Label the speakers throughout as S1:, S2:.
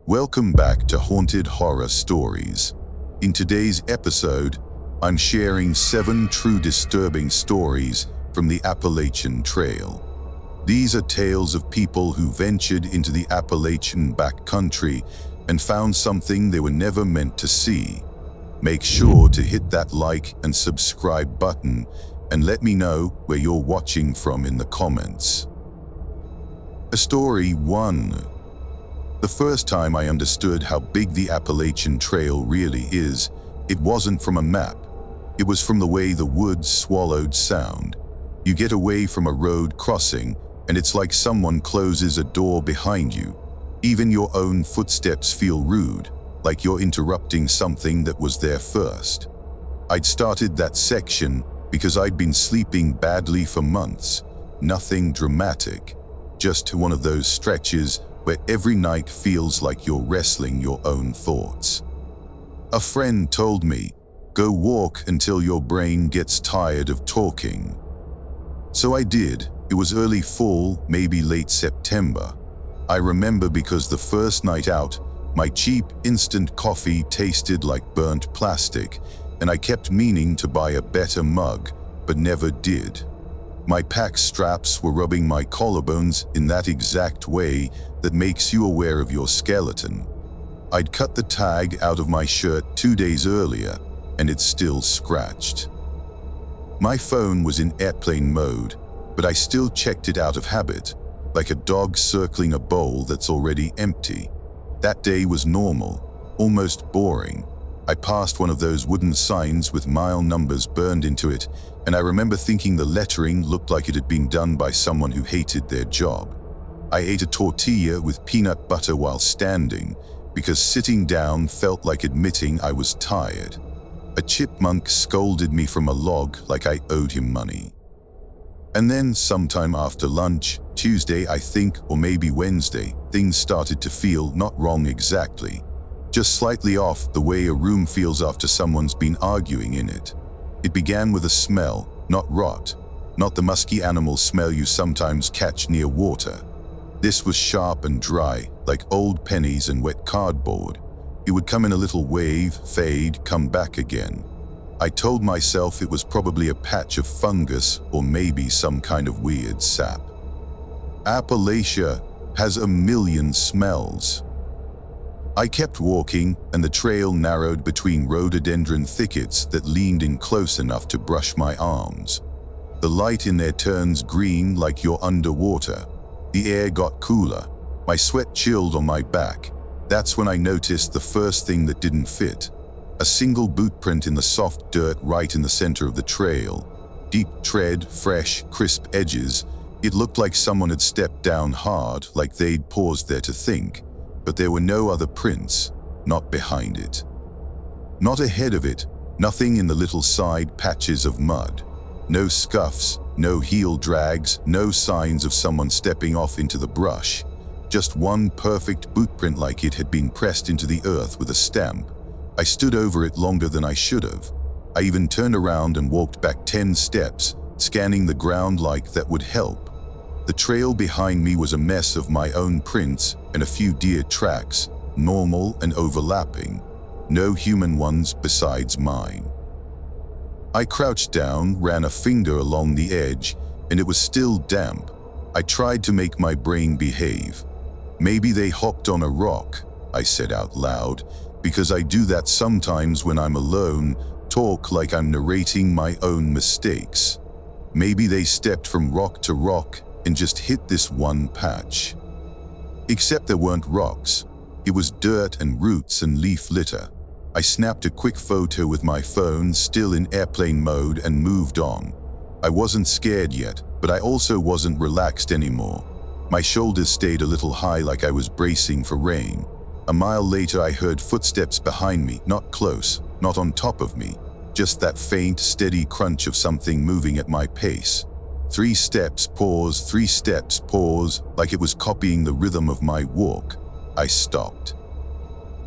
S1: Welcome back to Haunted Horror Stories. In today's episode, I'm sharing 7 true disturbing stories from the Appalachian Trail. These are tales of people who ventured into the Appalachian backcountry and found something they were never meant to see. Make sure to hit that like and subscribe button and let me know where you're watching from in the comments. Story 1. The first time I understood how big the Appalachian Trail really is, it wasn't from a map. It was from the way the woods swallowed sound. You get away from a road crossing, and it's like someone closes a door behind you. Even your own footsteps feel rude, like you're interrupting something that was there first. I'd started that section because I'd been sleeping badly for months. Nothing dramatic, just one of those stretches where every night feels like you're wrestling your own thoughts. A friend told me, go walk until your brain gets tired of talking. So I did. It was early fall, maybe late September. I remember because the first night out, my cheap instant coffee tasted like burnt plastic, and I kept meaning to buy a better mug, but never did. My pack straps were rubbing my collarbones in that exact way that makes you aware of your skeleton. I'd cut the tag out of my shirt 2 days earlier, and it's still scratched. My phone was in airplane mode, but I still checked it out of habit, like a dog circling a bowl that's already empty. That day was normal, almost boring. I passed one of those wooden signs with mile numbers burned into it, and I remember thinking the lettering looked like it had been done by someone who hated their job. I ate a tortilla with peanut butter while standing, because sitting down felt like admitting I was tired. A chipmunk scolded me from a log like I owed him money. And then sometime after lunch, Tuesday I think, or maybe Wednesday, things started to feel not wrong exactly, just slightly off the way a room feels after someone's been arguing in it. It began with a smell, not rot, not the musky animal smell you sometimes catch near water. This was sharp and dry, like old pennies and wet cardboard. It would come in a little wave, fade, come back again. I told myself it was probably a patch of fungus or maybe some kind of weird sap. Appalachia has a million smells. I kept walking, and the trail narrowed between rhododendron thickets that leaned in close enough to brush my arms. The light in there turns green like you're underwater. The air got cooler. My sweat chilled on my back. That's when I noticed the first thing that didn't fit. A single boot print in the soft dirt right in the center of the trail. Deep tread, fresh, crisp edges. It looked like someone had stepped down hard, like they'd paused there to think. But there were no other prints, not behind it. Not ahead of it, nothing in the little side patches of mud. No scuffs, no heel drags, no signs of someone stepping off into the brush. Just one perfect boot print like it had been pressed into the earth with a stamp. I stood over it longer than I should have. I even turned around and walked back 10 steps, scanning the ground like that would help. The trail behind me was a mess of my own prints and a few deer tracks, normal and overlapping. No human ones besides mine. I crouched down, ran a finger along the edge, and it was still damp. I tried to make my brain behave. Maybe they hopped on a rock, I said out loud, because I do that sometimes when I'm alone, talk like I'm narrating my own mistakes. Maybe they stepped from rock to rock and just hit this one patch. Except there weren't rocks. It was dirt and roots and leaf litter. I snapped a quick photo with my phone still in airplane mode and moved on. I wasn't scared yet, but I also wasn't relaxed anymore. My shoulders stayed a little high like I was bracing for rain. A mile later I heard footsteps behind me, not close, not on top of me, just that faint, steady crunch of something moving at my pace. 3 steps, pause, 3 steps, pause, like it was copying the rhythm of my walk. I stopped.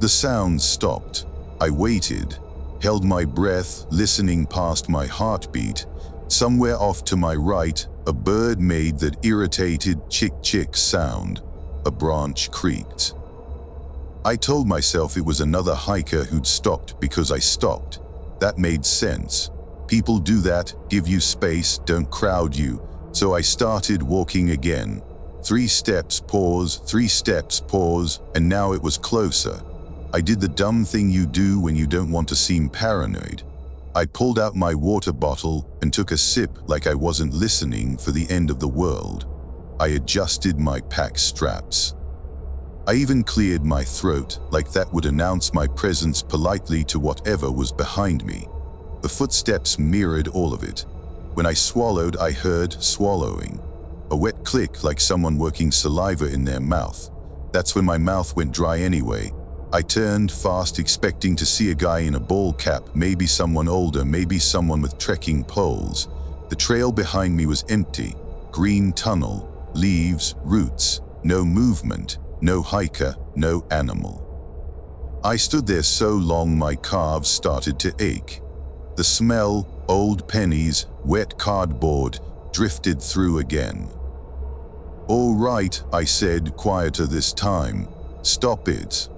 S1: The sound stopped. I waited, held my breath, listening past my heartbeat. Somewhere off to my right, a bird made that irritated chick-chick sound. A branch creaked. I told myself it was another hiker who'd stopped because I stopped. That made sense. People do that, give you space, don't crowd you. So I started walking again. 3 steps, pause, 3 steps, pause, and now it was closer. I did the dumb thing you do when you don't want to seem paranoid. I pulled out my water bottle and took a sip like I wasn't listening for the end of the world. I adjusted my pack straps. I even cleared my throat like that would announce my presence politely to whatever was behind me. The footsteps mirrored all of it. When I swallowed, I heard swallowing. A wet click like someone working saliva in their mouth. That's when my mouth went dry anyway. I turned fast, expecting to see a guy in a ball cap, maybe someone older, maybe someone with trekking poles. The trail behind me was empty. Green tunnel, leaves, roots, no movement, no hiker, no animal. I stood there so long my calves started to ache. The smell, old pennies, wet cardboard, drifted through again. "All right," I said, quieter this time. "Stop it."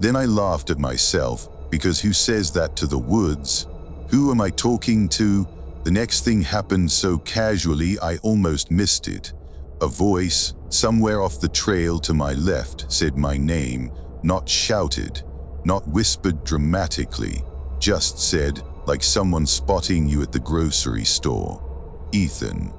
S1: Then I laughed at myself, because who says that to the woods? Who am I talking to? The next thing happened so casually I almost missed it. A voice, somewhere off the trail to my left, said my name, not shouted, not whispered dramatically, just said, like someone spotting you at the grocery store, "Ethan."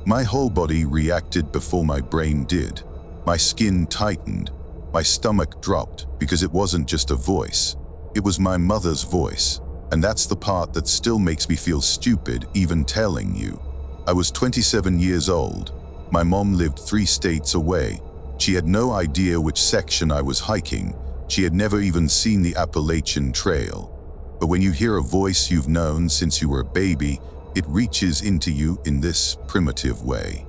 S1: My whole body reacted before my brain did. My skin tightened. My stomach dropped because it wasn't just a voice. It was my mother's voice. And that's the part that still makes me feel stupid even telling you. I was 27 years old. My mom lived 3 states away. She had no idea which section I was hiking. She had never even seen the Appalachian Trail. But when you hear a voice you've known since you were a baby, it reaches into you in this primitive way.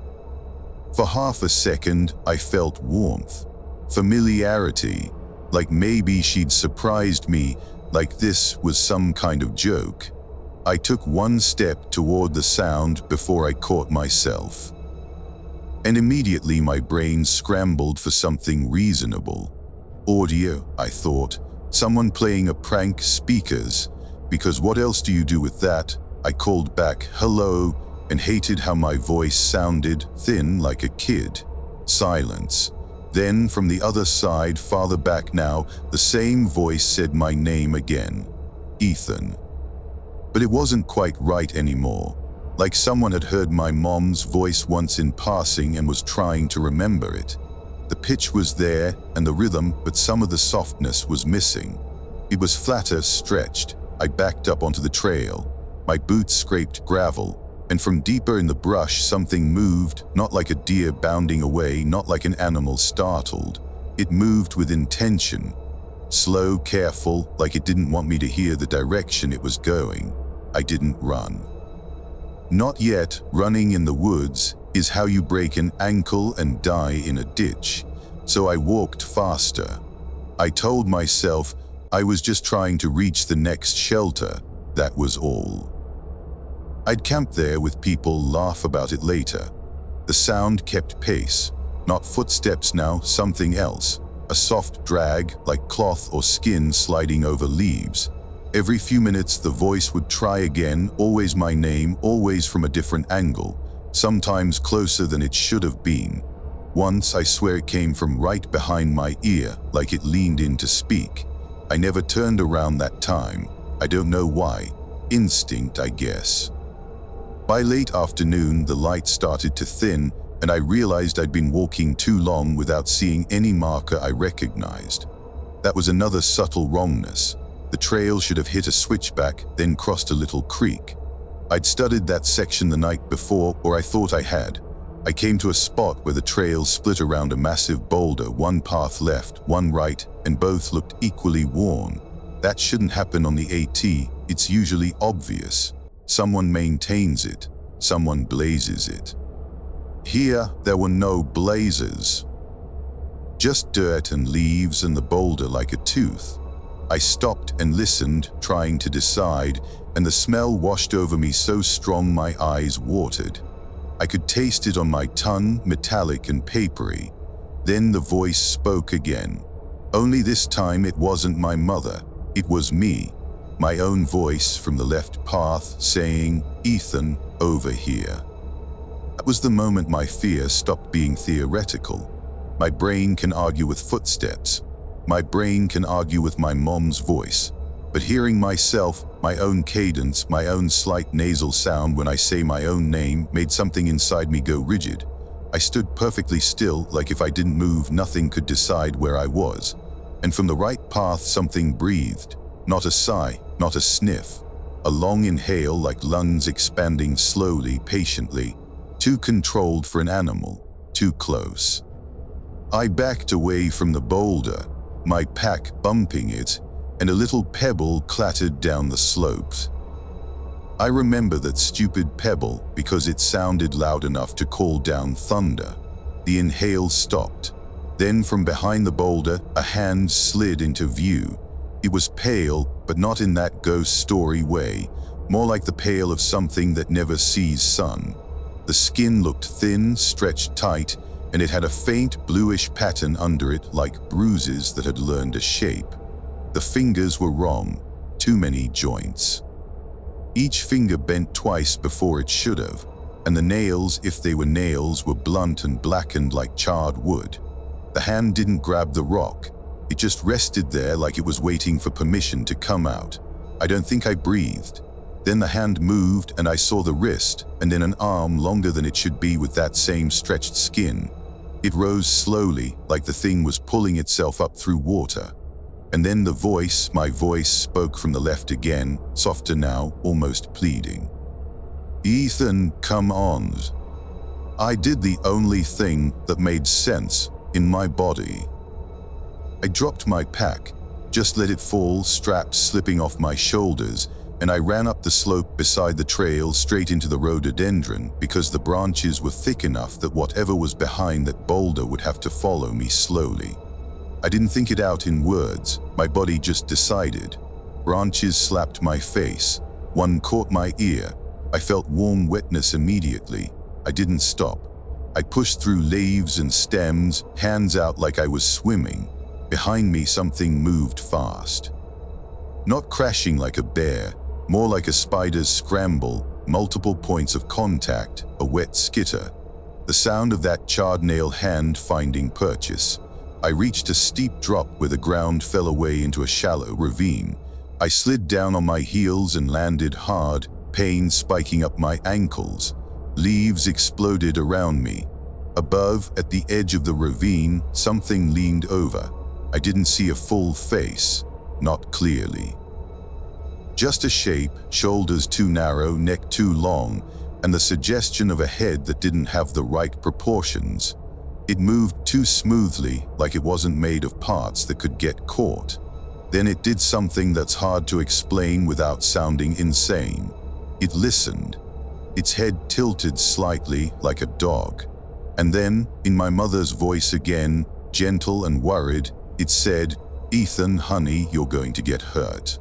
S1: For half a second, I felt warmth, familiarity, like maybe she'd surprised me, like this was some kind of joke. I took 1 step toward the sound before I caught myself. And immediately my brain scrambled for something reasonable. Audio, I thought. Someone playing a prank, speakers. Because what else do you do with that? I called back, "Hello," and hated how my voice sounded, thin like a kid. Silence. Then from the other side, farther back now, the same voice said my name again. "Ethan." But it wasn't quite right anymore. Like someone had heard my mom's voice once in passing and was trying to remember it. The pitch was there and the rhythm, but some of the softness was missing. It was flatter, stretched. I backed up onto the trail. My boots scraped gravel, and from deeper in the brush something moved, not like a deer bounding away, not like an animal startled. It moved with intention. Slow, careful, like it didn't want me to hear the direction it was going. I didn't run. Not yet. Running in the woods is how you break an ankle and die in a ditch. So I walked faster. I told myself I was just trying to reach the next shelter. That was all. I'd camp there with people, laugh about it later. The sound kept pace. Not footsteps now, something else. A soft drag, like cloth or skin sliding over leaves. Every few minutes the voice would try again, always my name, always from a different angle, sometimes closer than it should have been. Once I swear it came from right behind my ear, like it leaned in to speak. I never turned around that time. I don't know why. Instinct, I guess. By late afternoon, the light started to thin, and I realized I'd been walking too long without seeing any marker I recognized. That was another subtle wrongness. The trail should have hit a switchback, then crossed a little creek. I'd studied that section the night before, or I thought I had. I came to a spot where the trail split around a massive boulder, one path left, one right, and both looked equally worn. That shouldn't happen on the AT, it's usually obvious. Someone maintains it, someone blazes it. Here, there were no blazers. Just dirt and leaves and the boulder like a tooth. I stopped and listened, trying to decide, and the smell washed over me so strong my eyes watered. I could taste it on my tongue, metallic and papery. Then the voice spoke again. Only this time it wasn't my mother, it was me, my own voice from the left path saying, "Ethan, over here." That was the moment my fear stopped being theoretical. My brain can argue with footsteps. My brain can argue with my mom's voice. But hearing myself, my own cadence, my own slight nasal sound when I say my own name made something inside me go rigid. I stood perfectly still, like if I didn't move, nothing could decide where I was. And from the right path, something breathed. Not a sigh, not a sniff. A long inhale, like lungs expanding slowly, patiently. Too controlled for an animal, too close. I backed away from the boulder, my pack bumping it, and a little pebble clattered down the slopes. I remember that stupid pebble because it sounded loud enough to call down thunder. The inhale stopped. Then from behind the boulder, a hand slid into view. It was pale, but not in that ghost story way, more like the pale of something that never sees sun. The skin looked thin, stretched tight, and it had a faint bluish pattern under it like bruises that had learned a shape. The fingers were wrong, too many joints. Each finger bent twice before it should have, and the nails, if they were nails, were blunt and blackened like charred wood. The hand didn't grab the rock. It just rested there like it was waiting for permission to come out. I don't think I breathed. Then the hand moved and I saw the wrist, and then an arm longer than it should be with that same stretched skin. It rose slowly, like the thing was pulling itself up through water. And then the voice, my voice, spoke from the left again, softer now, almost pleading. "Ethan, come on." I did the only thing that made sense in my body. I dropped my pack, just let it fall, straps slipping off my shoulders, and I ran up the slope beside the trail straight into the rhododendron because the branches were thick enough that whatever was behind that boulder would have to follow me slowly. I didn't think it out in words, my body just decided. Branches slapped my face, one caught my ear. I felt warm wetness immediately. I didn't stop. I pushed through leaves and stems, hands out like I was swimming. Behind me something moved fast. Not crashing like a bear, more like a spider's scramble, multiple points of contact, a wet skitter. The sound of that charred nail hand finding purchase. I reached a steep drop where the ground fell away into a shallow ravine. I slid down on my heels and landed hard, pain spiking up my ankles. Leaves exploded around me. Above, at the edge of the ravine, something leaned over. I didn't see a full face, not clearly. Just a shape, shoulders too narrow, neck too long, and the suggestion of a head that didn't have the right proportions. It moved too smoothly, like it wasn't made of parts that could get caught. Then it did something that's hard to explain without sounding insane. It listened. Its head tilted slightly, like a dog. And then, in my mother's voice again, gentle and worried, it said, "Ethan, honey, you're going to get hurt."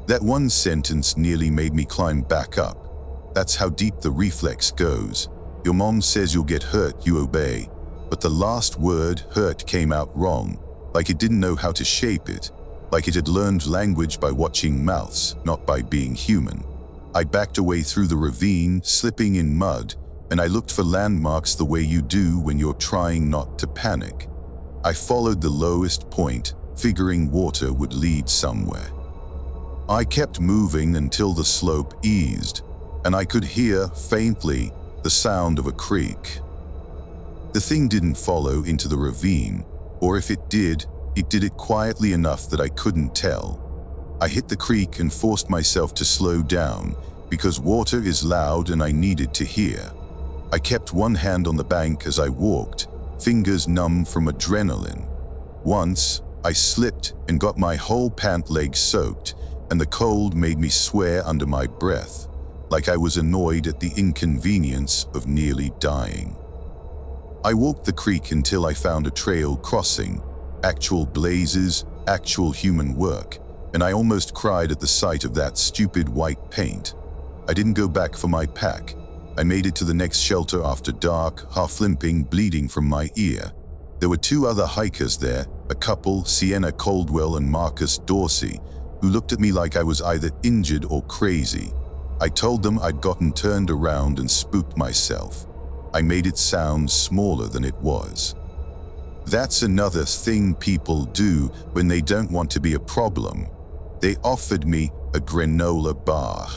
S1: That one sentence nearly made me climb back up. That's how deep the reflex goes. Your mom says you'll get hurt, you obey. But the last word, hurt, came out wrong, like it didn't know how to shape it, like it had learned language by watching mouths, not by being human. I backed away through the ravine, slipping in mud, and I looked for landmarks the way you do when you're trying not to panic. I followed the lowest point, figuring water would lead somewhere. I kept moving until the slope eased, and I could hear, faintly, the sound of a creek. The thing didn't follow into the ravine, or if it did it quietly enough that I couldn't tell. I hit the creek and forced myself to slow down, because water is loud and I needed to hear. I kept one hand on the bank as I walked, fingers numb from adrenaline. Once, I slipped and got my whole pant leg soaked, and the cold made me swear under my breath, like I was annoyed at the inconvenience of nearly dying. I walked the creek until I found a trail crossing, actual blazes, actual human work, and I almost cried at the sight of that stupid white paint. I didn't go back for my pack. I made it to the next shelter after dark, half limping, bleeding from my ear. There were 2 other hikers there, a couple, Sienna Caldwell and Marcus Dorsey, who looked at me like I was either injured or crazy. I told them I'd gotten turned around and spooked myself. I made it sound smaller than it was. That's another thing people do when they don't want to be a problem. They offered me a granola bar.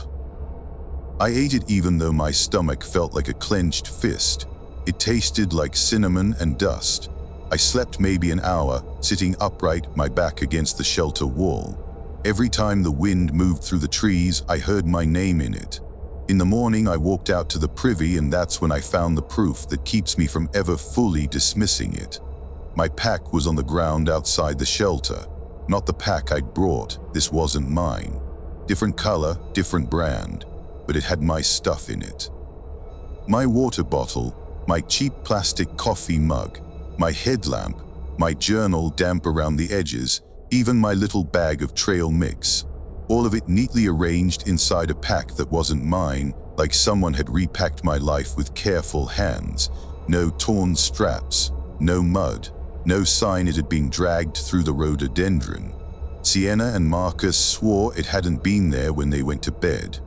S1: I ate it even though my stomach felt like a clenched fist. It tasted like cinnamon and dust. I slept maybe an hour, sitting upright, my back against the shelter wall. Every time the wind moved through the trees, I heard my name in it. In the morning, I walked out to the privy, and that's when I found the proof that keeps me from ever fully dismissing it. My pack was on the ground outside the shelter. Not the pack I'd brought. This wasn't mine. Different color, different brand, but it had my stuff in it. My water bottle, my cheap plastic coffee mug, my headlamp, my journal damp around the edges, even my little bag of trail mix. All of it neatly arranged inside a pack that wasn't mine, like someone had repacked my life with careful hands. No torn straps, no mud, no sign it had been dragged through the rhododendron. Sienna and Marcus swore it hadn't been there when they went to bed.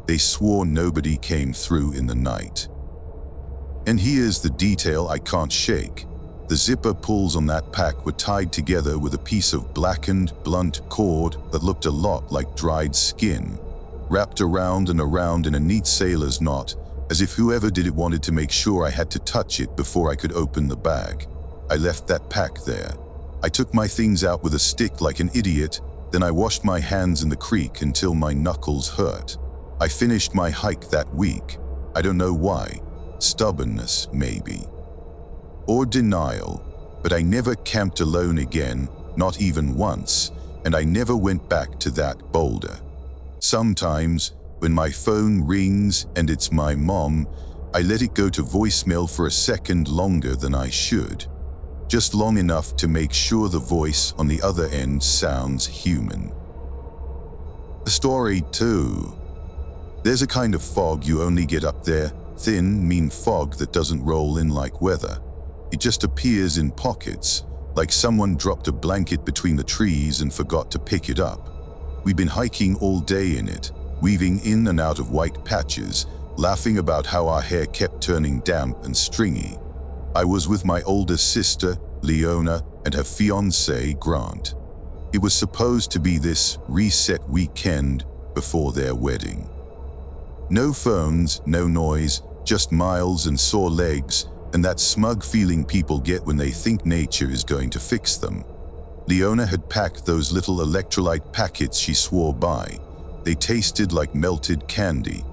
S1: They swore nobody came through in the night. And here's the detail I can't shake. The zipper pulls on that pack were tied together with a piece of blackened, blunt cord that looked a lot like dried skin, wrapped around and around in a neat sailor's knot, as if whoever did it wanted to make sure I had to touch it before I could open the bag. I left that pack there. I took my things out with a stick like an idiot, then I washed my hands in the creek until my knuckles hurt. I finished my hike that week. I don't know why. Stubbornness, maybe. Or denial, but I never camped alone again, not even once, and I never went back to that boulder. Sometimes, when my phone rings and it's my mom, I let it go to voicemail for a second longer than I should. Just long enough to make sure the voice on the other end sounds human. Story 2. There's a kind of fog you only get up there, thin, mean fog that doesn't roll in like weather. It just appears in pockets, like someone dropped a blanket between the trees and forgot to pick it up. We'd been hiking all day in it, weaving in and out of white patches, laughing about how our hair kept turning damp and stringy. I was with my older sister, Leona, and her fiancé, Grant. It was supposed to be this reset weekend before their wedding. No phones, no noise, just miles and sore legs, and that smug feeling people get when they think nature is going to fix them. Leona had packed those little electrolyte packets she swore by. They tasted like melted candy.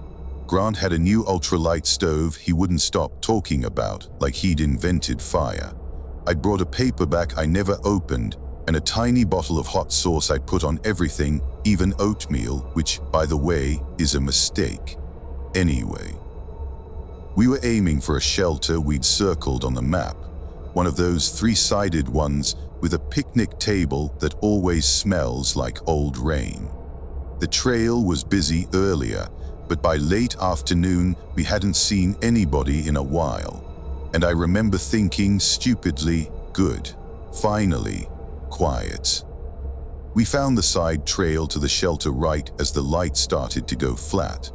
S1: Grant had a new ultralight stove he wouldn't stop talking about, like he'd invented fire. I'd brought a paperback I never opened, and a tiny bottle of hot sauce I'd put on everything, even oatmeal, which, by the way, is a mistake. Anyway. We were aiming for a shelter we'd circled on the map, one of those three-sided ones with a picnic table that always smells like old rain. The trail was busy earlier, but by late afternoon we hadn't seen anybody in a while, and I remember thinking stupidly, good, finally, quiet. We found the side trail to the shelter right as the light started to go flat.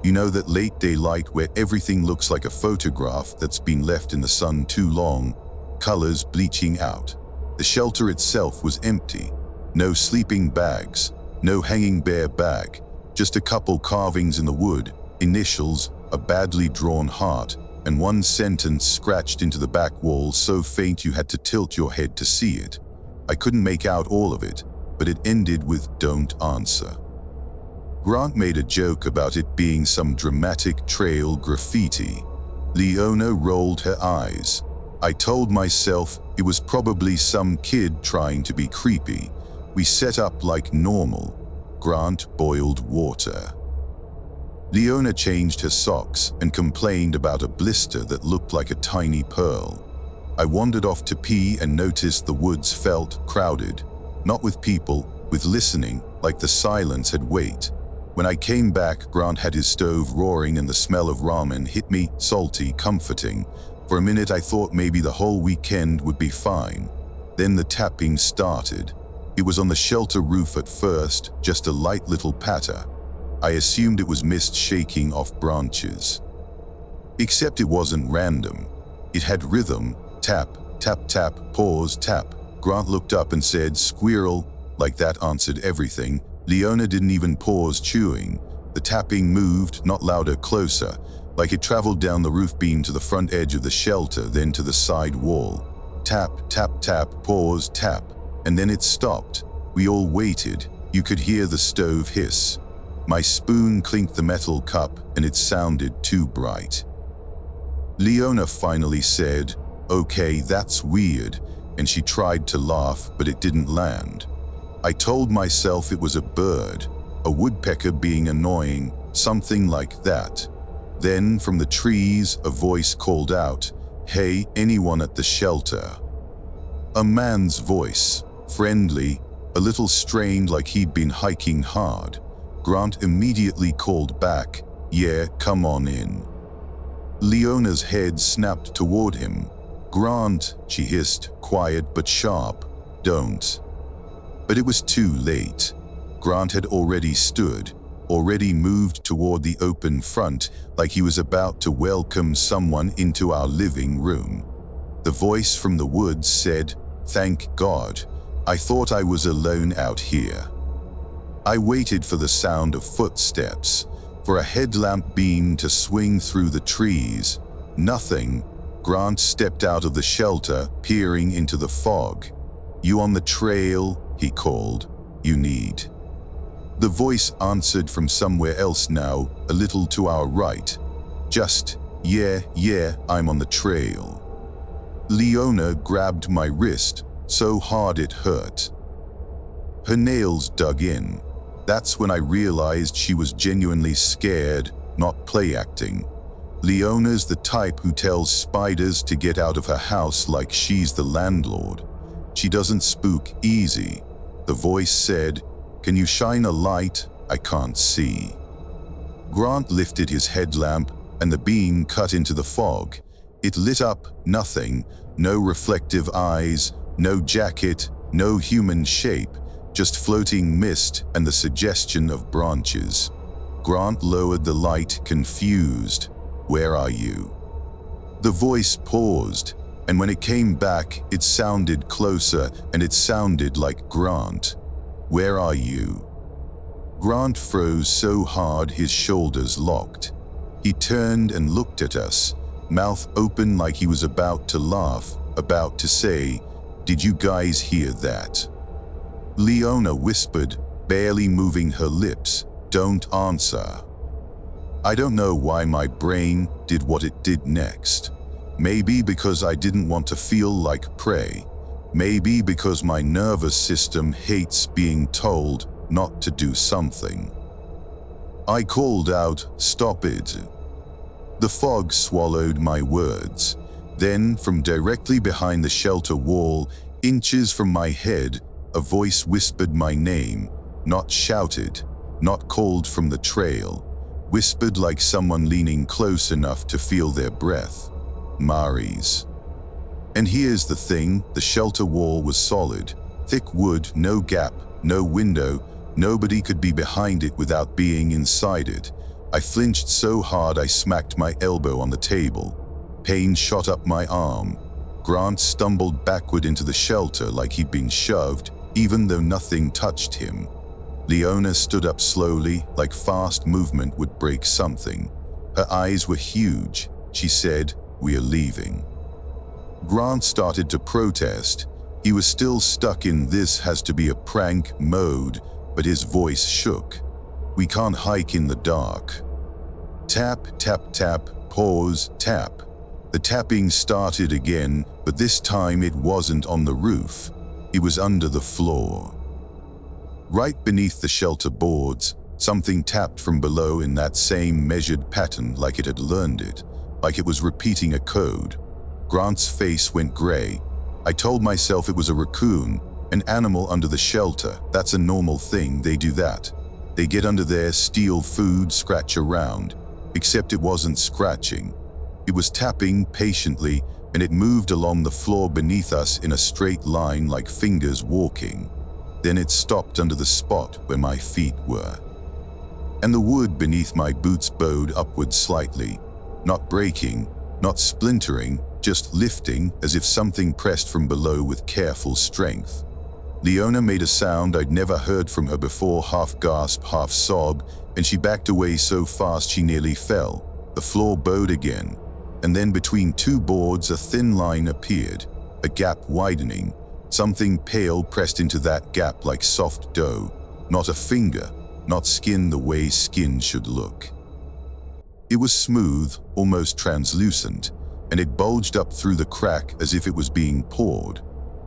S1: You know that late daylight where everything looks like a photograph that's been left in the sun too long, colors bleaching out. The shelter itself was empty. No sleeping bags, no hanging bear bag, just a couple carvings in the wood, initials, a badly drawn heart, and one sentence scratched into the back wall so faint you had to tilt your head to see it. I couldn't make out all of it, but it ended with "Don't answer." Grant made a joke about it being some dramatic trail graffiti. Leona rolled her eyes. I told myself it was probably some kid trying to be creepy. We set up like normal. Grant boiled water. Leona changed her socks and complained about a blister that looked like a tiny pearl. I wandered off to pee and noticed the woods felt crowded, not with people, with listening, like the silence had weight. When I came back, Grant had his stove roaring and the smell of ramen hit me, salty, comforting. For a minute I thought maybe the whole weekend would be fine. Then the tapping started. It was on the shelter roof at first, just a light little patter. I assumed it was mist shaking off branches. Except it wasn't random. It had rhythm. Tap, tap, tap, pause, tap. Grant looked up and said, "Squirrel." Like that answered everything. Leona didn't even pause chewing. The tapping moved, not louder, closer, like it traveled down the roof beam to the front edge of the shelter, then to the side wall. Tap, tap, tap, pause, tap. And then it stopped. We all waited. You could hear the stove hiss. My spoon clinked the metal cup, and it sounded too bright. Leona finally said, "Okay, that's weird," and she tried to laugh, but it didn't land. I told myself it was a bird, a woodpecker being annoying, something like that. Then, from the trees, a voice called out, "Hey, anyone at the shelter?" A man's voice, friendly, a little strained like he'd been hiking hard. Grant immediately called back, "Yeah, come on in." Leona's head snapped toward him. "Grant," she hissed, quiet but sharp, "don't." But it was too late. Grant had already stood, already moved toward the open front, like he was about to welcome someone into our living room. The voice from the woods said, "Thank God. I thought I was alone out here." I waited for the sound of footsteps, for a headlamp beam to swing through the trees. Nothing. Grant stepped out of the shelter, peering into the fog. "You on the trail?" he called. "You need." The voice answered from somewhere else now, a little to our right. Just, yeah, I'm on the trail." Leona grabbed my wrist, so hard it hurt. Her nails dug in. That's when I realized she was genuinely scared, not play acting. Leona's the type who tells spiders to get out of her house like she's the landlord. She doesn't spook easy. The voice said, "Can you shine a light? I can't see." Grant lifted his headlamp, and the beam cut into the fog. It lit up nothing, no reflective eyes, no jacket, no human shape, just floating mist and the suggestion of branches. Grant lowered the light, confused. "Where are you?" The voice paused, and when it came back, it sounded closer, and it sounded like Grant. "Where are you?" Grant froze so hard his shoulders locked. He turned and looked at us, mouth open like he was about to laugh, about to say, "Did you guys hear that?" Leona whispered, barely moving her lips, "Don't answer." I don't know why my brain did what it did next. Maybe because I didn't want to feel like prey. Maybe because my nervous system hates being told not to do something. I called out, "Stop it." The fog swallowed my words. Then, from directly behind the shelter wall, inches from my head, a voice whispered my name, not shouted, not called from the trail, whispered like someone leaning close enough to feel their breath. "Mari's." And here's the thing, the shelter wall was solid, thick wood, no gap, no window, nobody could be behind it without being inside it. I flinched so hard I smacked my elbow on the table. Pain shot up my arm. Grant stumbled backward into the shelter like he'd been shoved, even though nothing touched him. Leona stood up slowly, like fast movement would break something. Her eyes were huge. She said, "We're leaving." Grant started to protest. He was still stuck in "this has to be a prank" mode, but his voice shook. "We can't hike in the dark." Tap, tap, tap, pause, tap. The tapping started again, but this time it wasn't on the roof. It was under the floor. Right beneath the shelter boards, something tapped from below in that same measured pattern, like it had learned it, like it was repeating a code. Grant's face went gray. I told myself it was a raccoon, an animal under the shelter. That's a normal thing, they do that. They get under there, steal food, scratch around. Except it wasn't scratching. It was tapping patiently, and it moved along the floor beneath us in a straight line like fingers walking. Then it stopped under the spot where my feet were. And the wood beneath my boots bowed upward slightly, not breaking, not splintering, just lifting as if something pressed from below with careful strength. Leona made a sound I'd never heard from her before, half gasp, half sob, and she backed away so fast she nearly fell. The floor bowed again, and then between two boards a thin line appeared, a gap widening. Something pale pressed into that gap like soft dough, not a finger, not skin the way skin should look. It was smooth, almost translucent, and it bulged up through the crack as if it was being poured.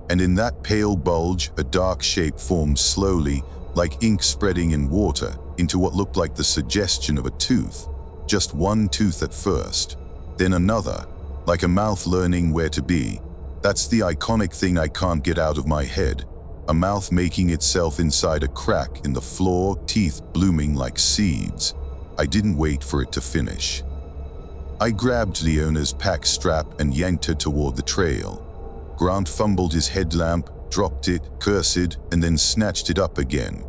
S1: And in that pale bulge, a dark shape formed slowly, like ink spreading in water, into what looked like the suggestion of a tooth. Just one tooth at first, then another, like a mouth learning where to be. That's the iconic thing I can't get out of my head. A mouth making itself inside a crack in the floor, teeth blooming like seeds. I didn't wait for it to finish. I grabbed Leona's pack strap and yanked her toward the trail. Grant fumbled his headlamp, dropped it, cursed, and then snatched it up again.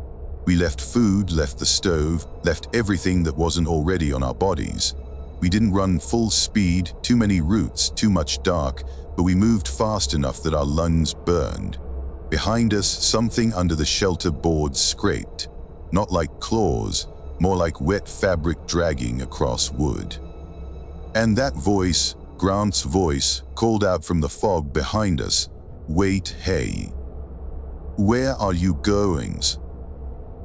S1: We left food, left the stove, left everything that wasn't already on our bodies. We didn't run full speed, too many roots, too much dark, but we moved fast enough that our lungs burned. Behind us, something under the shelter boards scraped. Not like claws, more like wet fabric dragging across wood. And that voice, Grant's voice, called out from the fog behind us, "Wait, hey. Where are you going?"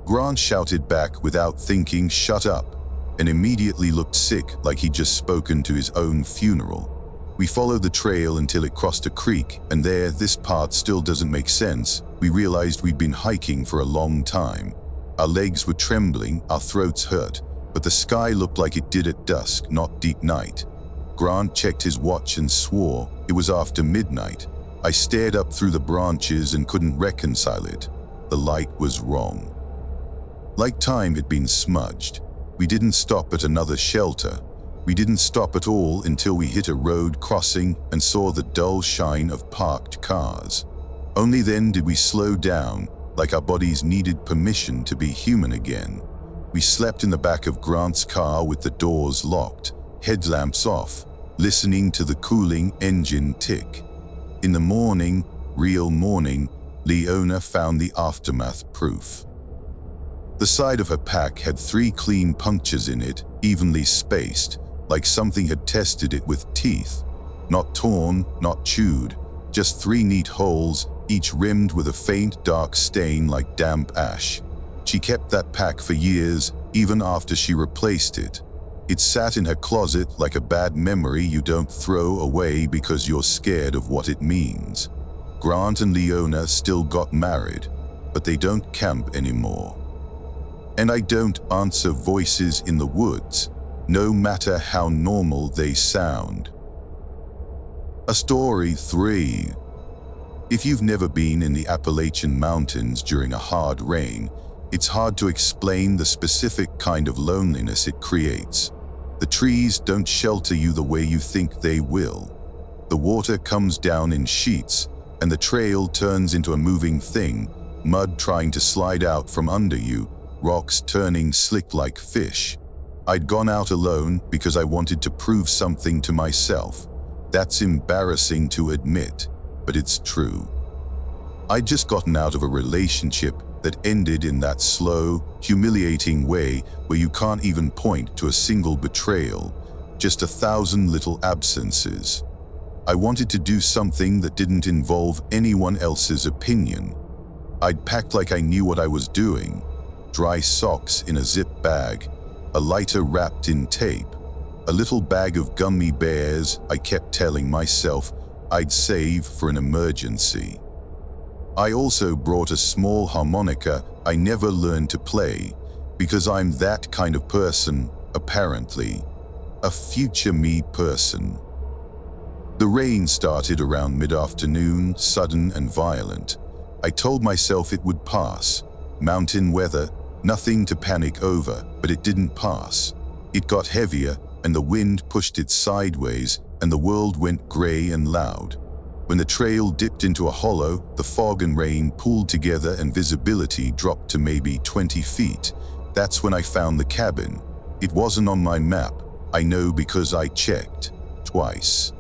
S1: Grant shouted back without thinking, "Shut up," and immediately looked sick, like he'd just spoken to his own funeral. We followed the trail until it crossed a creek, and there, this part still doesn't make sense, we realized we'd been hiking for a long time. Our legs were trembling, our throats hurt, but the sky looked like it did at dusk, not deep night. Grant checked his watch and swore it was after midnight. I stared up through the branches and couldn't reconcile it. The light was wrong. Like time had been smudged. We didn't stop at another shelter. We didn't stop at all until we hit a road crossing and saw the dull shine of parked cars. Only then did we slow down, like our bodies needed permission to be human again. We slept in the back of Grant's car with the doors locked, headlamps off, listening to the cooling engine tick. In the morning, real morning, Leona found the aftermath proof. The side of her pack had 3 clean punctures in it, evenly spaced, like something had tested it with teeth. Not torn, not chewed, just 3 neat holes, each rimmed with a faint dark stain like damp ash. She kept that pack for years, even after she replaced it. It sat in her closet like a bad memory you don't throw away because you're scared of what it means. Grant and Leona still got married, but they don't camp anymore. And I don't answer voices in the woods, no matter how normal they sound. A story 3. If you've never been in the Appalachian Mountains during a hard rain, it's hard to explain the specific kind of loneliness it creates. The trees don't shelter you the way you think they will. The water comes down in sheets, and the trail turns into a moving thing, mud trying to slide out from under you, rocks turning slick like fish. I'd gone out alone because I wanted to prove something to myself. That's embarrassing to admit, but it's true. I'd just gotten out of a relationship that ended in that slow, humiliating way where you can't even point to a single betrayal, just 1,000 little absences. I wanted to do something that didn't involve anyone else's opinion. I'd packed like I knew what I was doing. Dry socks in a zip bag, a lighter wrapped in tape, a little bag of gummy bears I kept telling myself I'd save for an emergency. I also brought a small harmonica I never learned to play, because I'm that kind of person, apparently. A future me person. The rain started around mid-afternoon, sudden and violent. I told myself it would pass. Mountain weather, nothing to panic over, but it didn't pass. It got heavier, and the wind pushed it sideways, and the world went gray and loud. When the trail dipped into a hollow, the fog and rain pooled together and visibility dropped to maybe 20 feet. That's when I found the cabin. It wasn't on my map. I know because I checked twice.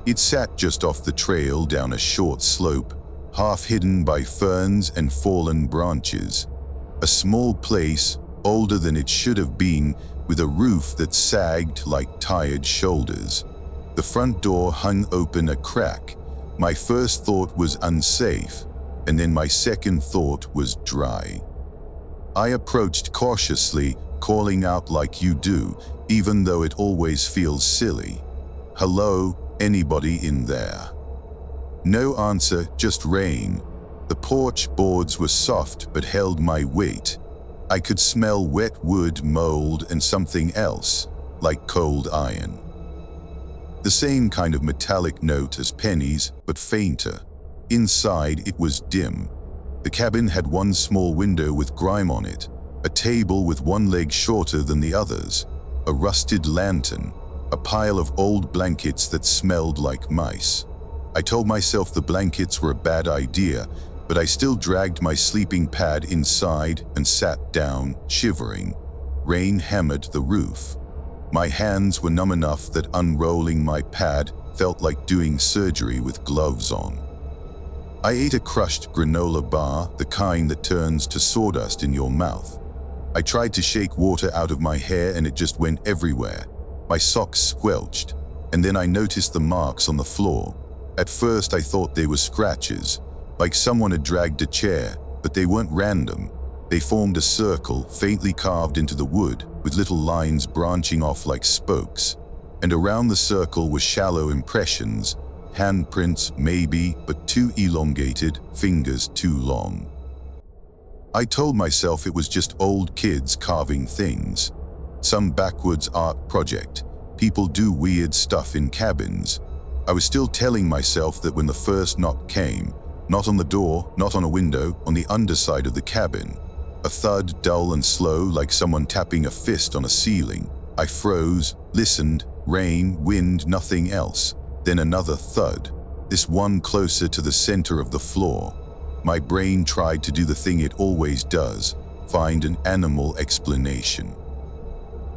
S1: It sat just off the trail down a short slope, half hidden by ferns and fallen branches. A small place, older than it should have been, with a roof that sagged like tired shoulders. The front door hung open a crack. My first thought was unsafe, and then my second thought was dry. I approached cautiously, calling out like you do, even though it always feels silly. "Hello, anybody in there?" No answer, just rain. The porch boards were soft but held my weight. I could smell wet wood, mold, and something else, like cold iron. The same kind of metallic note as pennies, but fainter. Inside, it was dim. The cabin had one small window with grime on it, a table with one leg shorter than the others, a rusted lantern, a pile of old blankets that smelled like mice. I told myself the blankets were a bad idea, but I still dragged my sleeping pad inside and sat down, shivering. Rain hammered the roof. My hands were numb enough that unrolling my pad felt like doing surgery with gloves on. I ate a crushed granola bar, the kind that turns to sawdust in your mouth. I tried to shake water out of my hair and it just went everywhere. My socks squelched, and then I noticed the marks on the floor. At first I thought they were scratches, like someone had dragged a chair, but they weren't random. They formed a circle, faintly carved into the wood, with little lines branching off like spokes. And around the circle were shallow impressions, handprints maybe, but too elongated, fingers too long. I told myself it was just old kids carving things. Some backwoods art project. People do weird stuff in cabins. I was still telling myself that when the first knock came, not on the door, not on a window, on the underside of the cabin. A thud, dull and slow, like someone tapping a fist on a ceiling. I froze, listened, rain, wind, nothing else. Then another thud, this one closer to the center of the floor. My brain tried to do the thing it always does, find an animal explanation.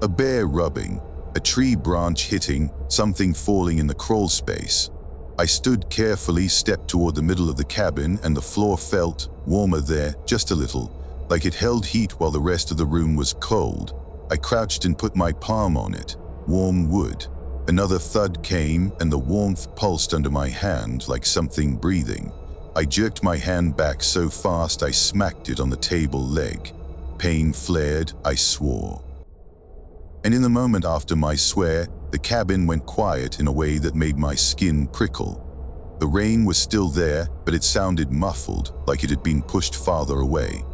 S1: A bear rubbing, a tree branch hitting, something falling in the crawl space. I stood carefully, stepped toward the middle of the cabin, and the floor felt warmer there, just a little, like it held heat while the rest of the room was cold. I crouched and put my palm on it. Warm wood. Another thud came, and the warmth pulsed under my hand like something breathing. I jerked my hand back so fast I smacked it on the table leg. Pain flared, I swore. And in the moment after my swear, the cabin went quiet in a way that made my skin prickle. The rain was still there, but it sounded muffled, like it had been pushed farther away.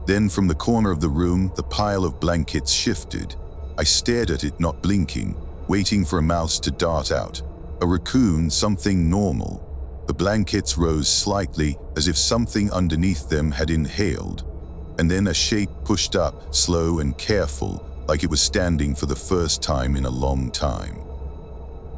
S1: Then from the corner of the room, the pile of blankets shifted. I stared at it, not blinking, waiting for a mouse to dart out. A raccoon, something normal. The blankets rose slightly, as if something underneath them had inhaled. And then a shape pushed up, slow and careful, like it was standing for the first time in a long time.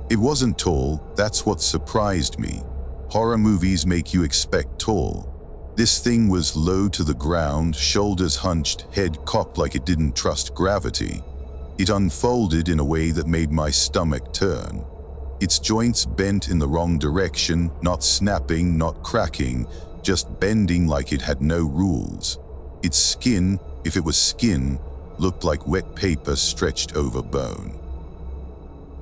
S1: It wasn't tall, that's what surprised me. Horror movies make you expect tall. This thing was low to the ground, shoulders hunched, head cocked like it didn't trust gravity. It unfolded in a way that made my stomach turn. Its joints bent in the wrong direction, not snapping, not cracking, just bending like it had no rules. Its skin, if it was skin, looked like wet paper stretched over bone.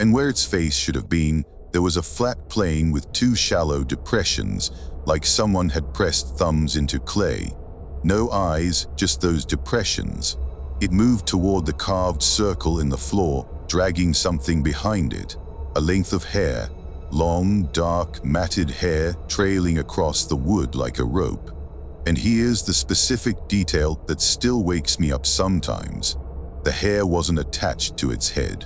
S1: And where its face should have been, there was a flat plane with two shallow depressions, like someone had pressed thumbs into clay. No eyes, just those depressions. It moved toward the carved circle in the floor, dragging something behind it. A length of hair, long, dark, matted hair trailing across the wood like a rope. And here's the specific detail that still wakes me up sometimes. The hair wasn't attached to its head.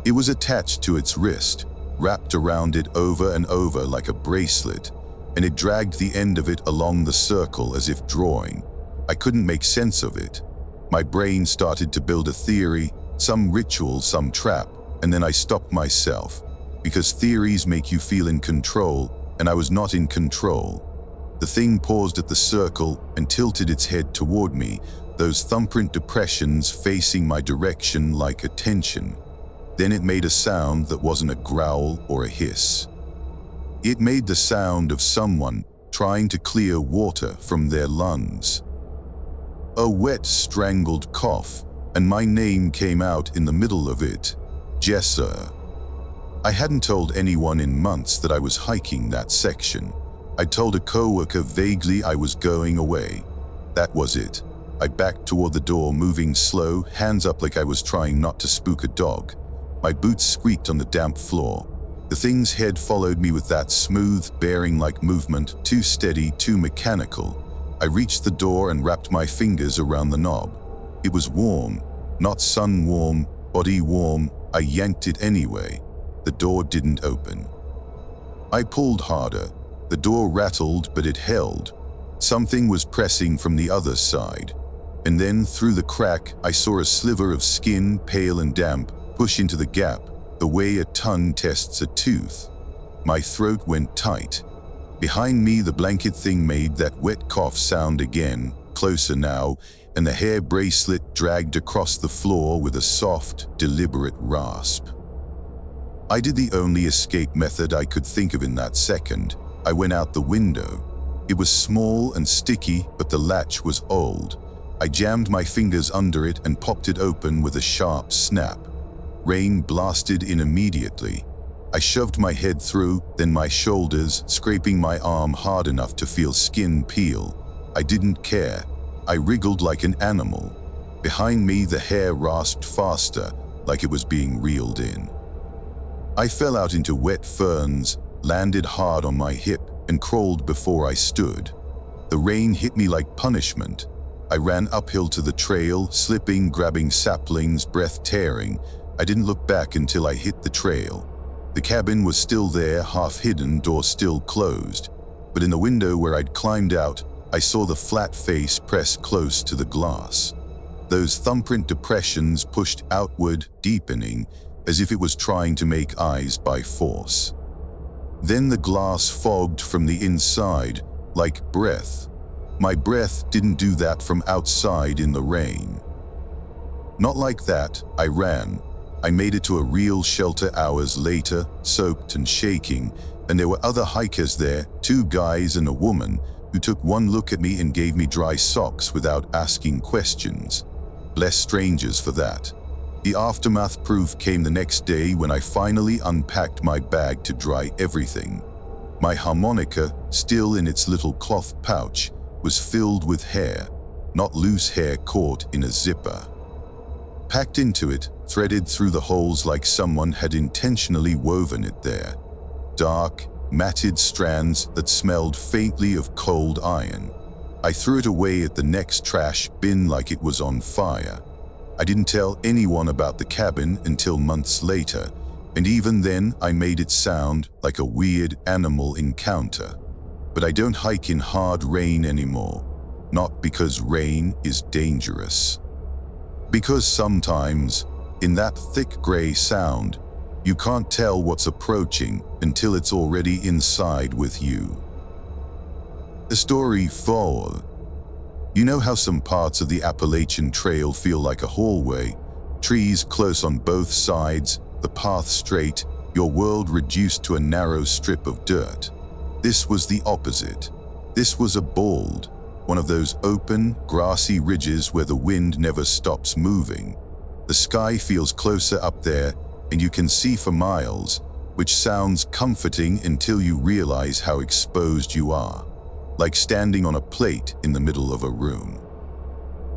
S1: It was attached to its wrist, wrapped around it over and over like a bracelet, and it dragged the end of it along the circle as if drawing. I couldn't make sense of it. My brain started to build a theory, some ritual, some trap, and then I stopped myself, because theories make you feel in control, and I was not in control. The thing paused at the circle and tilted its head toward me, those thumbprint depressions facing my direction like attention. Then it made a sound that wasn't a growl or a hiss. It made the sound of someone trying to clear water from their lungs. A wet, strangled cough, and my name came out in the middle of it. Jesser. I hadn't told anyone in months that I was hiking that section. I told a coworker vaguely I was going away. That was it. I backed toward the door, moving slow, hands up like I was trying not to spook a dog. My boots squeaked on the damp floor. The thing's head followed me with that smooth, bearing-like movement, too steady, too mechanical. I reached the door and wrapped my fingers around the knob. It was warm, not sun warm, body warm. I yanked it anyway. The door didn't open. I pulled harder. The door rattled, but it held. Something was pressing from the other side. And then, through the crack, I saw a sliver of skin, pale and damp, push into the gap, the way a tongue tests a tooth. My throat went tight. Behind me, the blanket thing made that wet cough sound again, closer now, and the hair bracelet dragged across the floor with a soft, deliberate rasp. I did the only escape method I could think of in that second. I went out the window. It was small and sticky, but the latch was old. I jammed my fingers under it and popped it open with a sharp snap. Rain blasted in immediately. I shoved my head through, then my shoulders, scraping my arm hard enough to feel skin peel. I didn't care. I wriggled like an animal. Behind me, the hair rasped faster, like it was being reeled in. I fell out into wet ferns, landed hard on my hip, and crawled before I stood. The rain hit me like punishment. I ran uphill to the trail, slipping, grabbing saplings, breath tearing. I didn't look back until I hit the trail. The cabin was still there, half hidden, door still closed. But in the window where I'd climbed out, I saw the flat face press close to the glass. Those thumbprint depressions pushed outward, deepening, as if it was trying to make eyes by force. Then the glass fogged from the inside, like breath. My breath didn't do that from outside in the rain. Not like that. I ran. I made it to a real shelter hours later, soaked and shaking, and there were other hikers there, 2 guys and a woman, who took one look at me and gave me dry socks without asking questions. Bless strangers for that. The aftermath proof came the next day when I finally unpacked my bag to dry everything. My harmonica, still in its little cloth pouch, was filled with hair, not loose hair caught in a zipper. Packed into it, threaded through the holes like someone had intentionally woven it there. Dark, matted strands that smelled faintly of cold iron. I threw it away at the next trash bin like it was on fire. I didn't tell anyone about the cabin until months later, and even then I made it sound like a weird animal encounter. But I don't hike in hard rain anymore, not because rain is dangerous. Because sometimes, in that thick gray sound, you can't tell what's approaching until it's already inside with you. The story 4. You know how some parts of the Appalachian Trail feel like a hallway, trees close on both sides, the path straight, your world reduced to a narrow strip of dirt. This was the opposite. This was a bald, one of those open, grassy ridges where the wind never stops moving. The sky feels closer up there, and you can see for miles, which sounds comforting until you realize how exposed you are, like standing on a plate in the middle of a room.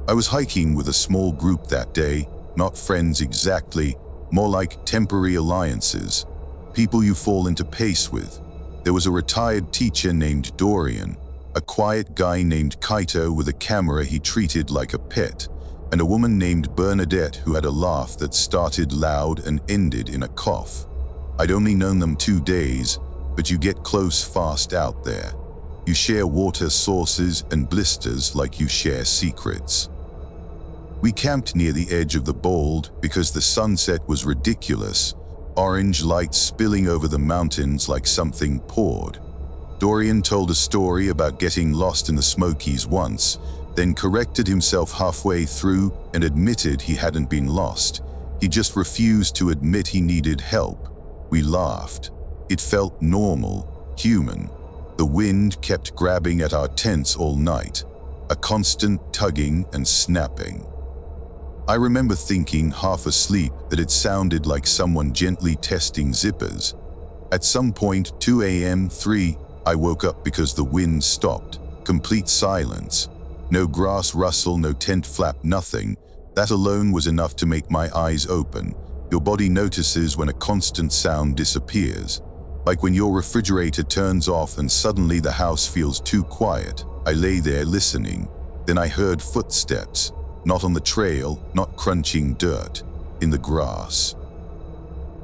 S1: I was hiking with a small group that day, not friends exactly, more like temporary alliances, people you fall into pace with. There was a retired teacher named Dorian, a quiet guy named Kaito with a camera he treated like a pet, and a woman named Bernadette who had a laugh that started loud and ended in a cough. I'd only known them 2 days, but you get close fast out there. You share water sources and blisters like you share secrets. We camped near the edge of the bald because the sunset was ridiculous, orange light spilling over the mountains like something poured. Dorian told a story about getting lost in the Smokies once, then corrected himself halfway through and admitted he hadn't been lost. He just refused to admit he needed help. We laughed. It felt normal, human. The wind kept grabbing at our tents all night, a constant tugging and snapping. I remember thinking, half asleep, that it sounded like someone gently testing zippers. At some point, 2 a.m., 3, I woke up because the wind stopped. Complete silence. No grass rustle, no tent flap, nothing. That alone was enough to make my eyes open. Your body notices when a constant sound disappears. Like when your refrigerator turns off and suddenly the house feels too quiet. I lay there listening. Then I heard footsteps. Not on the trail, not crunching dirt. In the grass.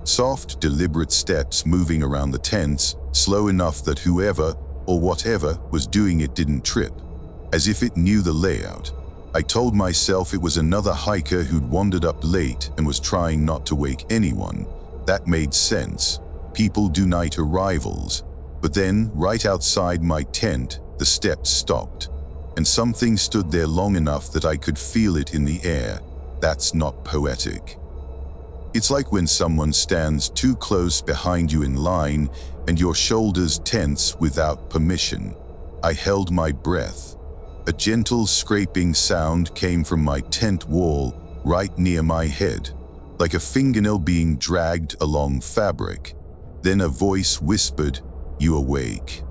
S1: Soft, deliberate steps moving around the tents, slow enough that whoever or whatever was doing it didn't trip. As if it knew the layout. I told myself it was another hiker who'd wandered up late and was trying not to wake anyone. That made sense. People do night arrivals. But then, right outside my tent, the steps stopped. And something stood there long enough that I could feel it in the air. That's not poetic. It's like when someone stands too close behind you in line and your shoulders tense without permission. I held my breath. A gentle scraping sound came from my tent wall right near my head, like a fingernail being dragged along fabric. Then a voice whispered, "You awake?"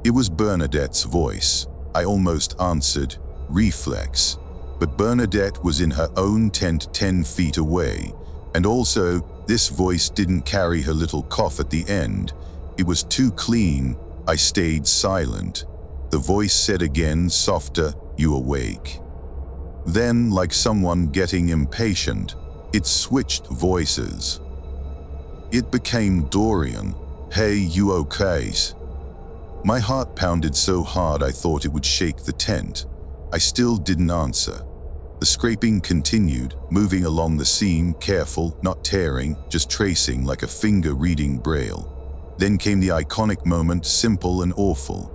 S1: It was Bernadette's voice. I almost answered, reflex. But Bernadette was in her own tent 10 feet away. And also, this voice didn't carry her little cough at the end. It was too clean. I stayed silent. The voice said again, softer, "You awake?" Then, like someone getting impatient, it switched voices. It became Dorian. "Hey, you okay?" My heart pounded so hard I thought it would shake the tent. I still didn't answer. The scraping continued, moving along the seam, careful, not tearing, just tracing like a finger reading braille. Then came the iconic moment, simple and awful.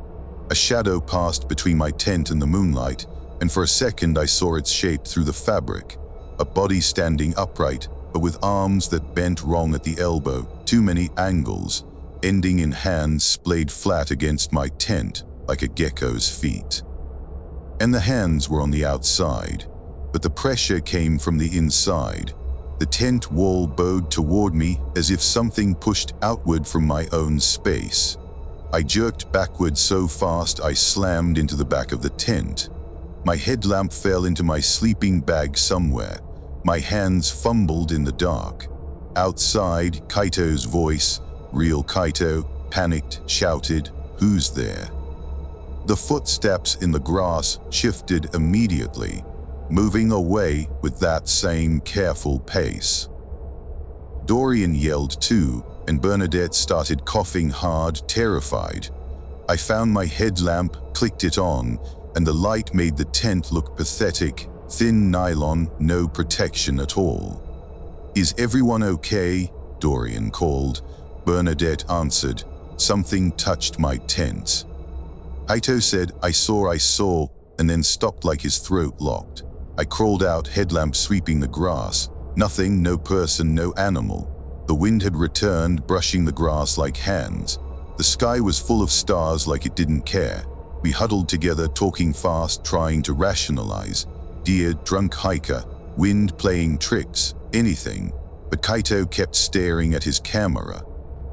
S1: A shadow passed between my tent and the moonlight, and for a second I saw its shape through the fabric. A body standing upright, but with arms that bent wrong at the elbow, too many angles, ending in hands splayed flat against my tent, like a gecko's feet. And the hands were on the outside, but the pressure came from the inside. The tent wall bowed toward me as if something pushed outward from my own space. I jerked backward so fast I slammed into the back of the tent. My headlamp fell into my sleeping bag somewhere. My hands fumbled in the dark. Outside, Kaito's voice, real Kaito, panicked, shouted, "Who's there?" The footsteps in the grass shifted immediately, moving away with that same careful pace. Dorian yelled too, and Bernadette started coughing hard, terrified. I found my headlamp, clicked it on, and the light made the tent look pathetic, thin nylon, no protection at all. "Is everyone okay?" Dorian called. Bernadette answered. Something touched my tent. Kaito said, I saw, and then stopped like his throat locked. I crawled out, headlamp sweeping the grass. Nothing, no person, no animal. The wind had returned, brushing the grass like hands. The sky was full of stars like it didn't care. We huddled together, talking fast, trying to rationalize. Deer, drunk hiker, wind playing tricks, anything. But Kaito kept staring at his camera.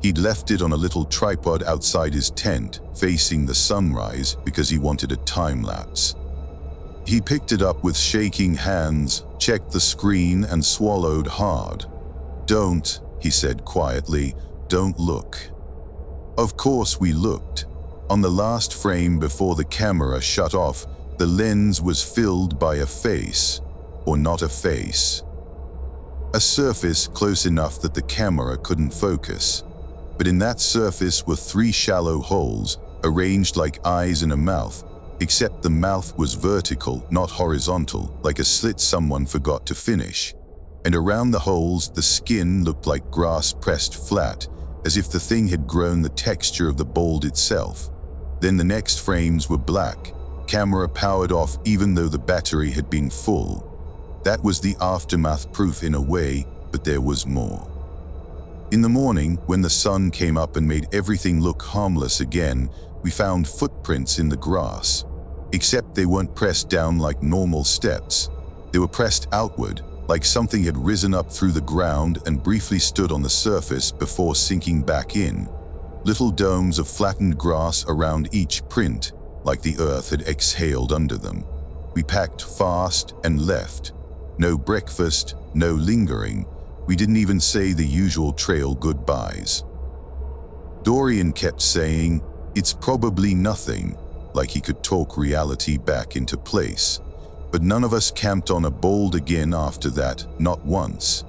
S1: He'd left it on a little tripod outside his tent, facing the sunrise because he wanted a time-lapse. He picked it up with shaking hands, checked the screen, and swallowed hard. "Don't," he said quietly, "don't look." Of course we looked. On the last frame before the camera shut off, the lens was filled by a face, or not a face. A surface close enough that the camera couldn't focus. But in that surface were 3 shallow holes, arranged like eyes in a mouth, except the mouth was vertical, not horizontal, like a slit someone forgot to finish. And around the holes, the skin looked like grass pressed flat, as if the thing had grown the texture of the bold itself. Then the next frames were black, camera powered off even though the battery had been full. That was the aftermath proof in a way, but there was more. In the morning, when the sun came up and made everything look harmless again, we found footprints in the grass. Except they weren't pressed down like normal steps. They were pressed outward, like something had risen up through the ground and briefly stood on the surface before sinking back in. Little domes of flattened grass around each print, like the earth had exhaled under them. We packed fast and left. No breakfast, no lingering. We didn't even say the usual trail goodbyes. Dorian kept saying, "It's probably nothing," like he could talk reality back into place. But none of us camped on a bold again after that, not once.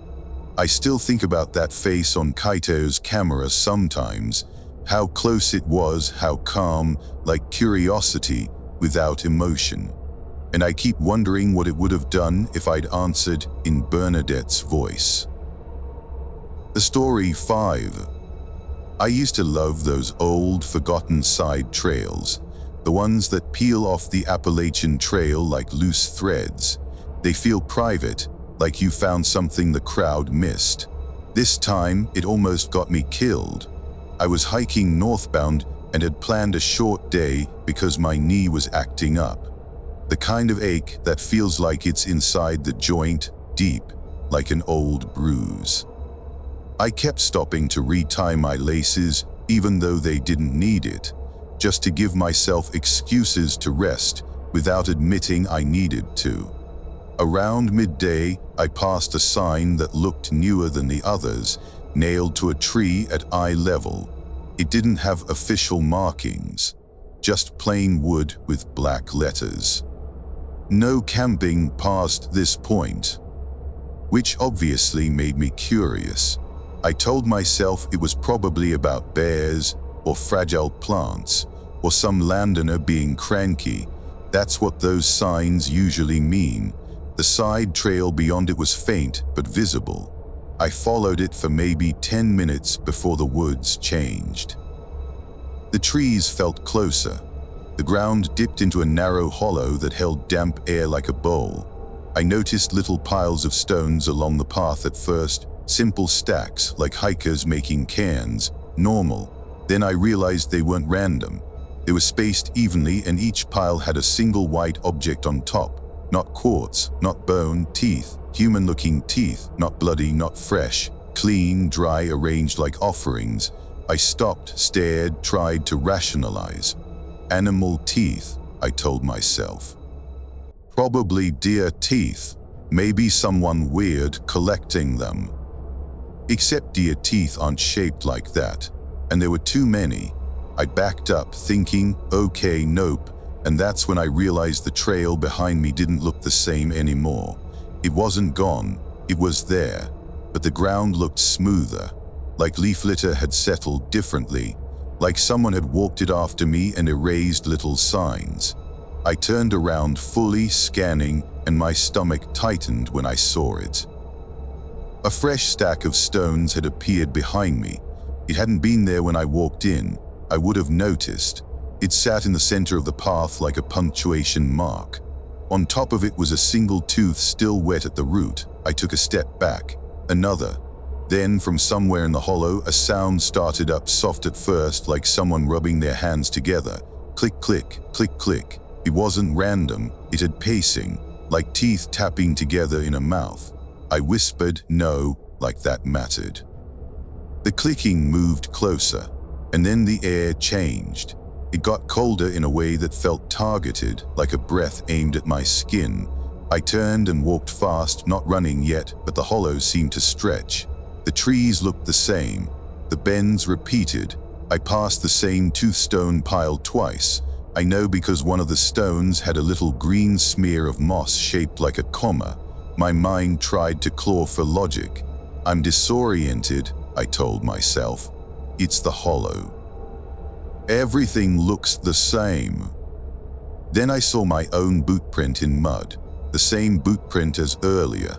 S1: I still think about that face on Kaito's camera sometimes, how close it was, how calm, like curiosity without emotion. And I keep wondering what it would have done if I'd answered in Bernadette's voice. The story 5. I used to love those old, forgotten side trails, the ones that peel off the Appalachian Trail like loose threads. They feel private, like you found something the crowd missed. This time, it almost got me killed. I was hiking northbound and had planned a short day because my knee was acting up. The kind of ache that feels like it's inside the joint, deep, like an old bruise. I kept stopping to retie my laces, even though they didn't need it, just to give myself excuses to rest without admitting I needed to. Around midday, I passed a sign that looked newer than the others, nailed to a tree at eye level. It didn't have official markings, just plain wood with black letters. No camping past this point, which obviously made me curious. I told myself it was probably about bears or fragile plants or some landowner being cranky. That's what those signs usually mean. The side trail beyond it was faint but visible. I followed it for maybe 10 minutes before the woods changed. The trees felt closer. The ground dipped into a narrow hollow that held damp air like a bowl. I noticed little piles of stones along the path at first, simple stacks like hikers making cairns, normal. Then I realized they weren't random. They were spaced evenly and each pile had a single white object on top. Not quartz, not bone, teeth, human-looking teeth, not bloody, not fresh, clean, dry, arranged like offerings. I stopped, stared, tried to rationalize. Animal teeth, I told myself. Probably deer teeth, maybe someone weird collecting them. Except deer teeth aren't shaped like that, and there were too many. I backed up, thinking, okay, nope, and that's when I realized the trail behind me didn't look the same anymore. It wasn't gone, it was there, but the ground looked smoother, like leaf litter had settled differently, like someone had walked it after me and erased little signs. I turned around fully scanning and my stomach tightened when I saw it. A fresh stack of stones had appeared behind me. It hadn't been there when I walked in. I would have noticed. It sat in the center of the path like a punctuation mark. On top of it was a single tooth still wet at the root. I took a step back. Another. Then, from somewhere in the hollow, a sound started up, soft at first, like someone rubbing their hands together. Click, click, click, click. It wasn't random. It had pacing, like teeth tapping together in a mouth. I whispered, no, like that mattered. The clicking moved closer, and then the air changed. It got colder in a way that felt targeted, like a breath aimed at my skin. I turned and walked fast, not running yet, but the hollow seemed to stretch. The trees looked the same. The bends repeated. I passed the same toothstone pile twice. I know because one of the stones had a little green smear of moss shaped like a comma. My mind tried to claw for logic. I'm disoriented, I told myself. It's the hollow. Everything looks the same. Then I saw my own boot print in mud, the same boot print as earlier.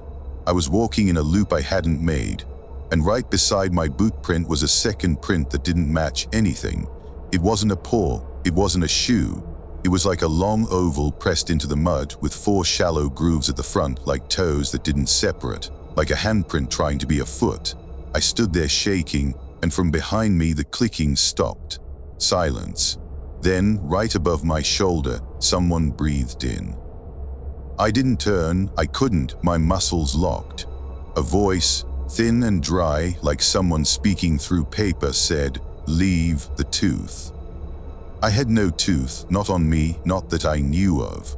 S1: I was walking in a loop I hadn't made, and right beside my boot print was a second print that didn't match anything. It wasn't a paw, it wasn't a shoe. It was like a long oval pressed into the mud with 4 shallow grooves at the front, like toes that didn't separate, like a handprint trying to be a foot. I stood there shaking, and from behind me the clicking stopped. Silence. Then, right above my shoulder, someone breathed in. I didn't turn, I couldn't, my muscles locked. A voice, thin and dry, like someone speaking through paper, said, "Leave the tooth." I had no tooth, not on me, not that I knew of.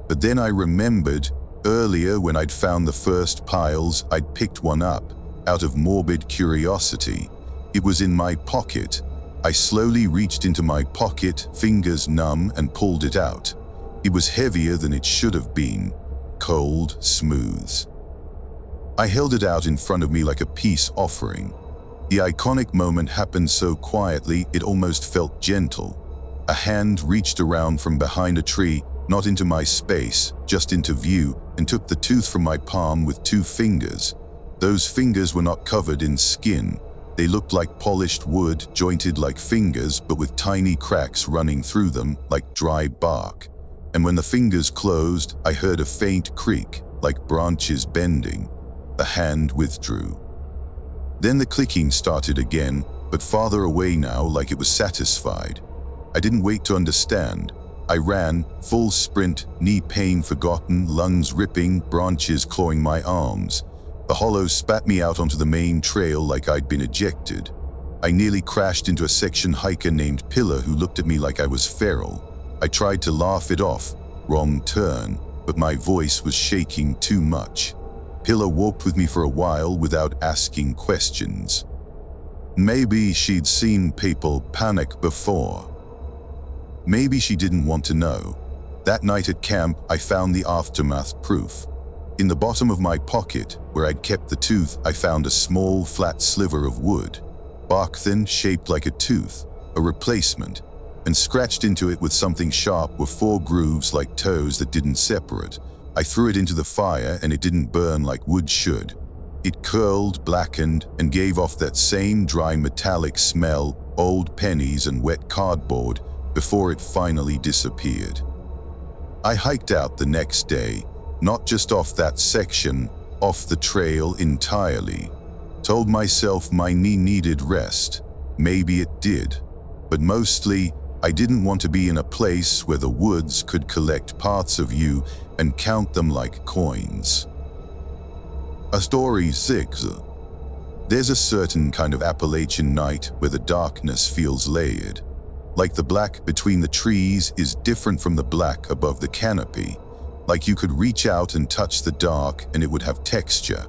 S1: But then I remembered, earlier when I'd found the first piles, I'd picked one up, out of morbid curiosity. It was in my pocket. I slowly reached into my pocket, fingers numb, and pulled it out. It was heavier than it should have been. Cold, smooth. I held it out in front of me like a peace offering. The iconic moment happened so quietly it almost felt gentle. A hand reached around from behind a tree, not into my space, just into view, and took the tooth from my palm with 2 fingers. Those fingers were not covered in skin. They looked like polished wood, jointed like fingers, but with tiny cracks running through them, like dry bark. And when the fingers closed, I heard a faint creak, like branches bending. The hand withdrew. Then the clicking started again, but farther away now, like it was satisfied. I didn't wait to understand. I ran, full sprint, knee pain forgotten, lungs ripping, branches clawing my arms. The hollow spat me out onto the main trail like I'd been ejected. I nearly crashed into a section hiker named Pillar who looked at me like I was feral. I tried to laugh it off, wrong turn, but my voice was shaking too much. Pillar walked with me for a while without asking questions. Maybe she'd seen people panic before. Maybe she didn't want to know. That night at camp, I found the aftermath proof. In the bottom of my pocket, where I'd kept the tooth, I found a small, flat sliver of wood. Bark thin, shaped like a tooth, a replacement, and scratched into it with something sharp were 4 grooves like toes that didn't separate. I threw it into the fire and it didn't burn like wood should. It curled, blackened, and gave off that same dry metallic smell, old pennies and wet cardboard, before it finally disappeared. I hiked out the next day, not just off that section, off the trail entirely. Told myself my knee needed rest. Maybe it did. But mostly, I didn't want to be in a place where the woods could collect parts of you and count them like coins. A story 6. There's a certain kind of Appalachian night where the darkness feels layered. Like the black between the trees is different from the black above the canopy. Like you could reach out and touch the dark and it would have texture.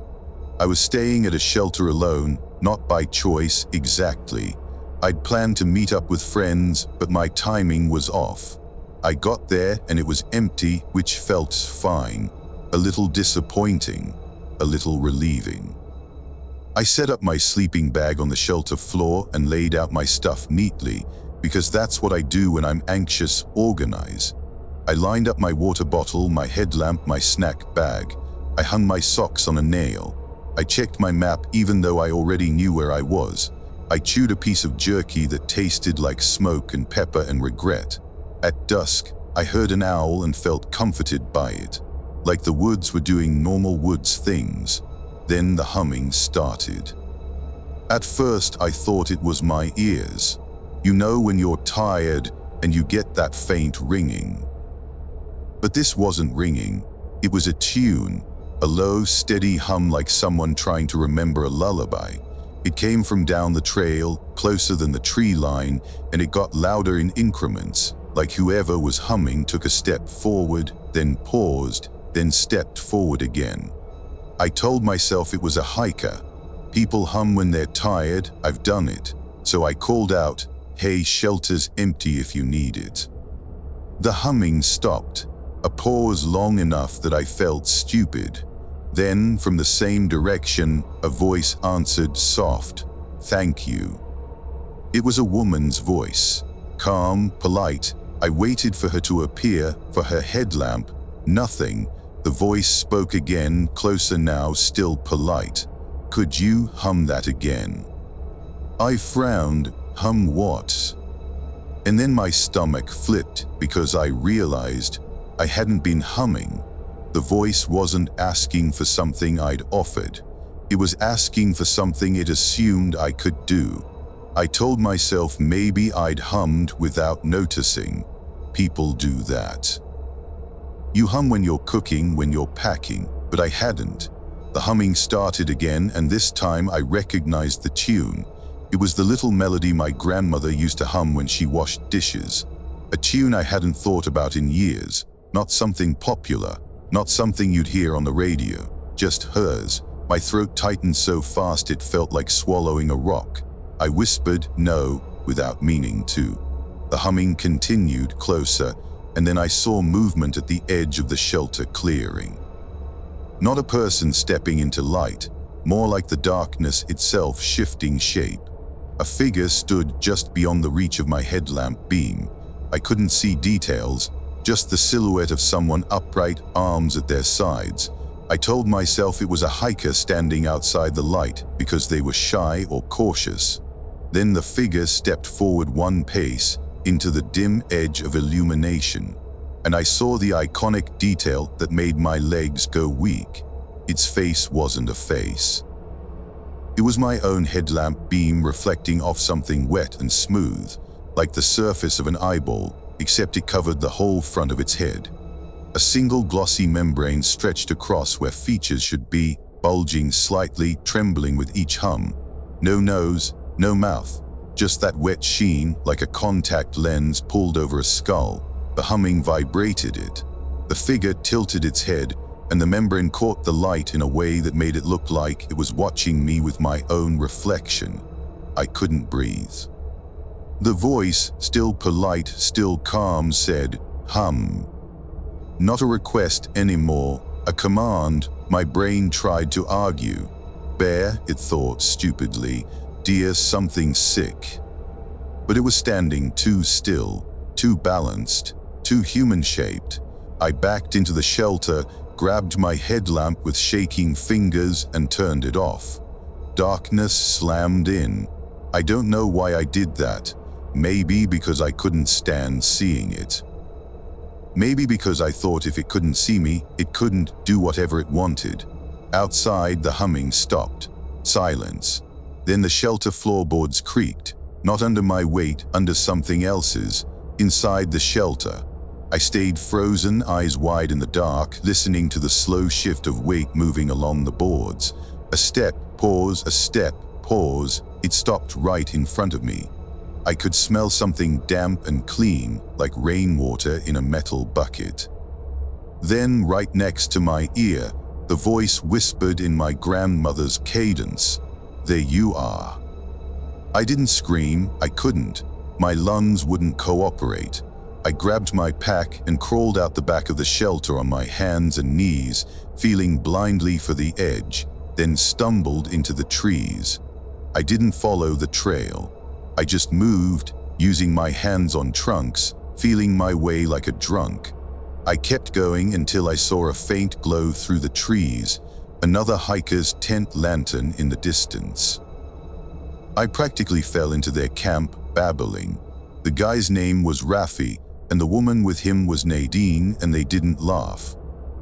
S1: I was staying at a shelter alone, not by choice exactly. I'd planned to meet up with friends, but my timing was off. I got there and it was empty, which felt fine. A little disappointing, a little relieving. I set up my sleeping bag on the shelter floor and laid out my stuff neatly, because that's what I do when I'm anxious, organize. I lined up my water bottle, my headlamp, my snack bag. I hung my socks on a nail. I checked my map even though I already knew where I was. I chewed a piece of jerky that tasted like smoke and pepper and regret. At dusk, I heard an owl and felt comforted by it, like the woods were doing normal woods things. Then the humming started. At first, I thought it was my ears. You know when you're tired and you get that faint ringing. But this wasn't ringing. It was a tune, a low, steady hum like someone trying to remember a lullaby. It came from down the trail, closer than the tree line, and it got louder in increments, like whoever was humming took a step forward, then paused, then stepped forward again. I told myself it was a hiker. People hum when they're tired, I've done it. So I called out, "Hey, shelter's empty if you need it." The humming stopped, a pause long enough that I felt stupid. Then, from the same direction, a voice answered soft, "Thank you." It was a woman's voice, calm, polite, I waited for her to appear, for her headlamp. Nothing. The voice spoke again, closer now, still polite. "Could you hum that again?" I frowned. Hum what? And then my stomach flipped because I realized I hadn't been humming. The voice wasn't asking for something I'd offered. It was asking for something it assumed I could do. I told myself maybe I'd hummed without noticing. People do that. You hum when you're cooking, when you're packing, but I hadn't. The humming started again, and this time I recognized the tune. It was the little melody my grandmother used to hum when she washed dishes. A tune I hadn't thought about in years. Not something popular, not something you'd hear on the radio, just hers. My throat tightened so fast it felt like swallowing a rock. I whispered no without meaning to. The humming continued closer, and then I saw movement at the edge of the shelter clearing. Not a person stepping into light, more like the darkness itself shifting shape. A figure stood just beyond the reach of my headlamp beam. I couldn't see details, just the silhouette of someone upright, arms at their sides. I told myself it was a hiker standing outside the light because they were shy or cautious. Then the figure stepped forward one pace into the dim edge of illumination, and I saw the iconic detail that made my legs go weak. Its face wasn't a face. It was my own headlamp beam reflecting off something wet and smooth, like the surface of an eyeball, except it covered the whole front of its head. A single glossy membrane stretched across where features should be, bulging slightly, trembling with each hum. No nose, no mouth, just that wet sheen like a contact lens pulled over a skull. The humming vibrated it. The figure tilted its head, and the membrane caught the light in a way that made it look like it was watching me with my own reflection. I couldn't breathe. The voice, still polite, still calm, said, "Hum." Not a request anymore, a command. My brain tried to argue. "Bear," it thought stupidly, "dear, something sick." But it was standing too still, too balanced, too human-shaped. I backed into the shelter, grabbed my headlamp with shaking fingers and turned it off. Darkness slammed in. I don't know why I did that. Maybe because I couldn't stand seeing it. Maybe because I thought if it couldn't see me, it couldn't do whatever it wanted. Outside, the humming stopped. Silence. Then the shelter floorboards creaked, not under my weight, under something else's. Inside the shelter, I stayed frozen, eyes wide in the dark, listening to the slow shift of weight moving along the boards. A step, pause, a step, pause. It stopped right in front of me. I could smell something damp and clean, like rainwater in a metal bucket. Then, right next to my ear, the voice whispered in my grandmother's cadence, "There you are." I didn't scream, I couldn't. My lungs wouldn't cooperate. I grabbed my pack and crawled out the back of the shelter on my hands and knees, feeling blindly for the edge, then stumbled into the trees. I didn't follow the trail. I just moved, using my hands on trunks, feeling my way like a drunk. I kept going until I saw a faint glow through the trees, another hiker's tent lantern in the distance. I practically fell into their camp, babbling. The guy's name was Rafi, and the woman with him was Nadine, and they didn't laugh.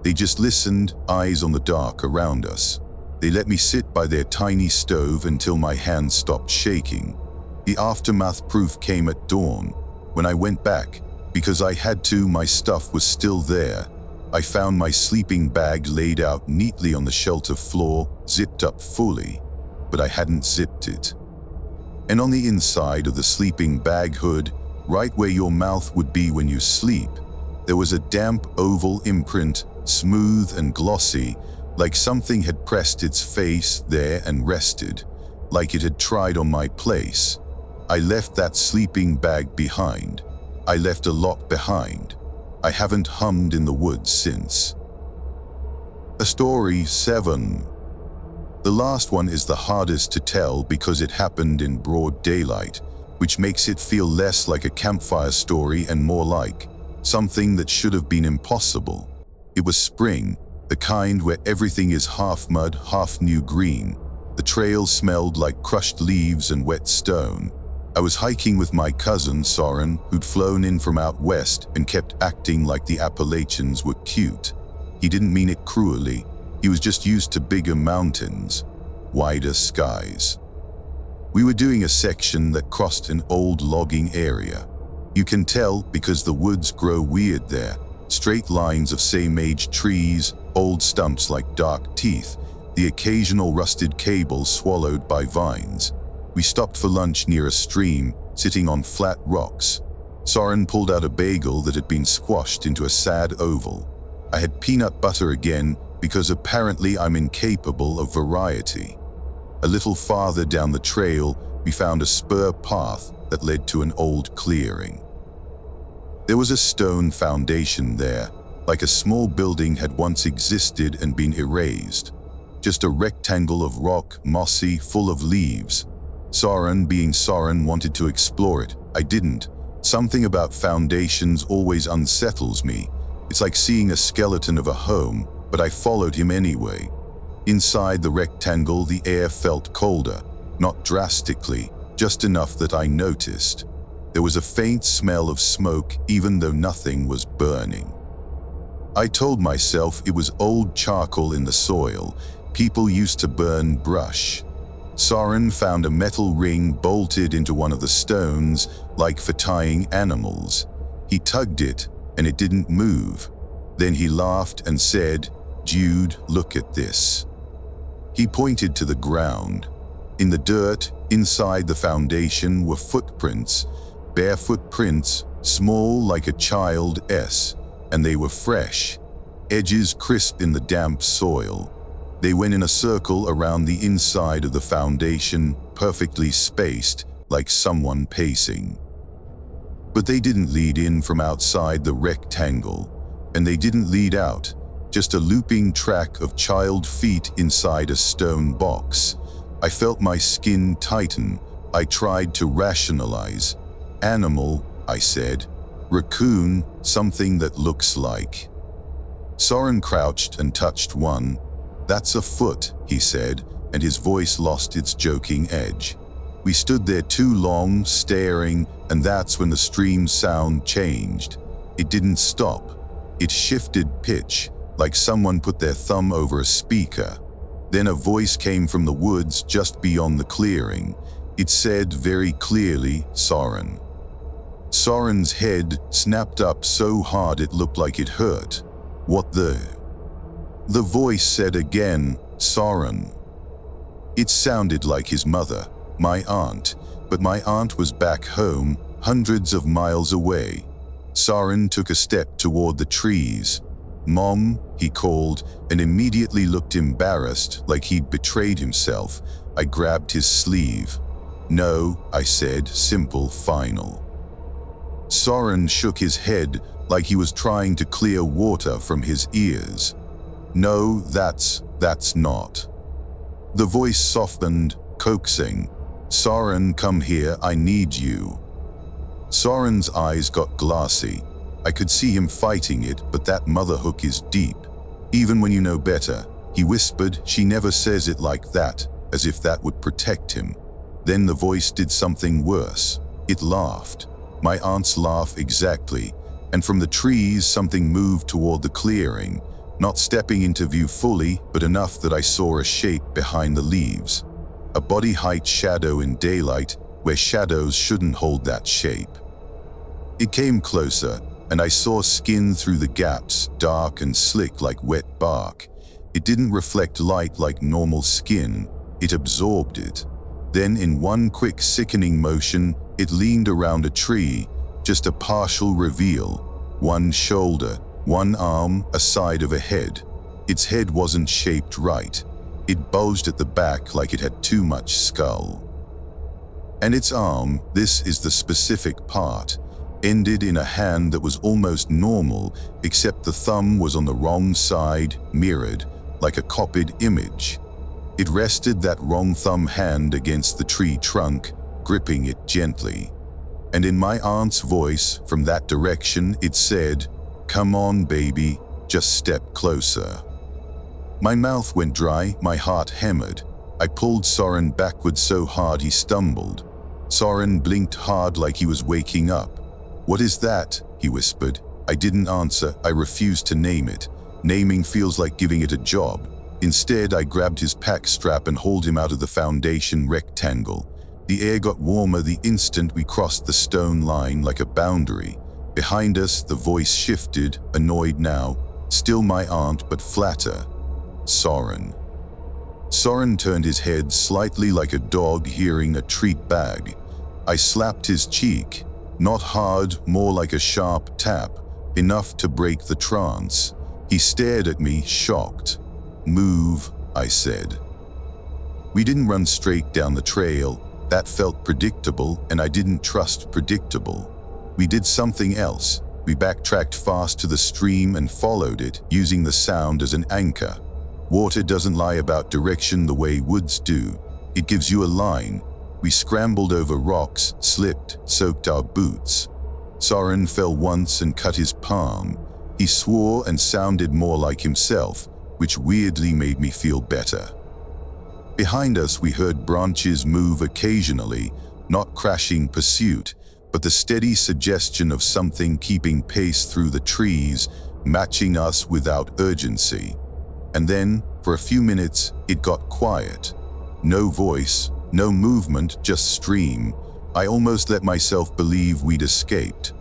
S1: They just listened, eyes on the dark around us. They let me sit by their tiny stove until my hands stopped shaking. The aftermath proof came at dawn. When I went back, because I had to, my stuff was still there. I found my sleeping bag laid out neatly on the shelter floor, zipped up fully, but I hadn't zipped it. And on the inside of the sleeping bag hood, right where your mouth would be when you sleep, there was a damp oval imprint, smooth and glossy, like something had pressed its face there and rested, like it had tried on my place. I left that sleeping bag behind. I left a lot behind. I haven't hummed in the woods since. A story 7. The last one is the hardest to tell because it happened in broad daylight, which makes it feel less like a campfire story and more like something that should have been impossible. It was spring, the kind where everything is half mud, half new green. The trail smelled like crushed leaves and wet stone. I was hiking with my cousin Soren, who'd flown in from out west and kept acting like the Appalachians were cute. He didn't mean it cruelly. He was just used to bigger mountains, wider skies. We were doing a section that crossed an old logging area. You can tell because the woods grow weird there. Straight lines of same-age trees, old stumps like dark teeth, the occasional rusted cable swallowed by vines. We stopped for lunch near a stream, sitting on flat rocks. Soren pulled out a bagel that had been squashed into a sad oval. I had peanut butter again because apparently I'm incapable of variety. A little farther down the trail, we found a spur path that led to an old clearing. There was a stone foundation there, like a small building had once existed and been erased. Just a rectangle of rock, mossy, full of leaves. Soren, being Soren, wanted to explore it. I didn't. Something about foundations always unsettles me. It's like seeing a skeleton of a home, but I followed him anyway. Inside the rectangle, the air felt colder, not drastically, just enough that I noticed. There was a faint smell of smoke, even though nothing was burning. I told myself it was old charcoal in the soil. People used to burn brush. Soren found a metal ring bolted into one of the stones, like for tying animals. He tugged it, and it didn't move. Then he laughed and said, "Jude, look at this." He pointed to the ground. In the dirt, inside the foundation, were footprints. Barefoot prints, small like a child's, and they were fresh, edges crisp in the damp soil. They went in a circle around the inside of the foundation, perfectly spaced, like someone pacing. But they didn't lead in from outside the rectangle, and they didn't lead out, just a looping track of child feet inside a stone box. I felt my skin tighten. I tried to rationalize. "Animal," I said. "Raccoon, something that looks like." Soren crouched and touched one. "That's a foot," he said, and his voice lost its joking edge. We stood there too long, staring, and that's when the stream sound changed. It didn't stop. It shifted pitch, like someone put their thumb over a speaker. Then a voice came from the woods just beyond the clearing. It said very clearly, "Soren." Soren's head snapped up so hard it looked like it hurt. "What the?" The voice said again, "Soren." It sounded like his mother, my aunt, but my aunt was back home, hundreds of miles away. Soren took a step toward the trees. "Mom," he called, and immediately looked embarrassed, like he'd betrayed himself. I grabbed his sleeve. "No," I said, simple, final. Soren shook his head like he was trying to clear water from his ears. "No, that's not." The voice softened, coaxing. "Soren, come here, I need you." Soren's eyes got glassy. I could see him fighting it, but that mother hook is deep. "Even when you know better," he whispered. "She never says it like that, as if that would protect him." Then the voice did something worse. It laughed. My aunt's laugh exactly, and from the trees something moved toward the clearing, not stepping into view fully, but enough that I saw a shape behind the leaves. A body-height shadow in daylight, where shadows shouldn't hold that shape. It came closer, and I saw skin through the gaps, dark and slick like wet bark. It didn't reflect light like normal skin, it absorbed it. Then in one quick sickening motion, it leaned around a tree, just a partial reveal. One shoulder, one arm, a side of a head. Its head wasn't shaped right. It bulged at the back like it had too much skull. And its arm, this is the specific part, ended in a hand that was almost normal, except the thumb was on the wrong side, mirrored, like a copied image. It rested that wrong thumb hand against the tree trunk, gripping it gently. And in my aunt's voice from that direction, it said, "Come on, baby, just step closer." My mouth went dry, my heart hammered. I pulled Soren backward so hard he stumbled. Soren blinked hard like he was waking up. "What is that?" he whispered. I didn't answer. I refused to name it. Naming feels like giving it a job. Instead, I grabbed his pack strap and hauled him out of the foundation rectangle. The air got warmer the instant we crossed the stone line like a boundary. Behind us, the voice shifted, annoyed now. Still my aunt, but flatter. "Soren." Soren turned his head slightly like a dog hearing a treat bag. I slapped his cheek. Not hard, more like a sharp tap, enough to break the trance. He stared at me, shocked. "Move," I said. We didn't run straight down the trail. That felt predictable, and I didn't trust predictable. We did something else. We backtracked fast to the stream and followed it, using the sound as an anchor. Water doesn't lie about direction the way woods do. It gives you a line. We scrambled over rocks, slipped, soaked our boots. Soren fell once and cut his palm. He swore and sounded more like himself, which weirdly made me feel better. Behind us, we heard branches move occasionally, not crashing pursuit, but the steady suggestion of something keeping pace through the trees, matching us without urgency. And then, for a few minutes, it got quiet. No voice, no movement, just stream. I almost let myself believe we'd escaped.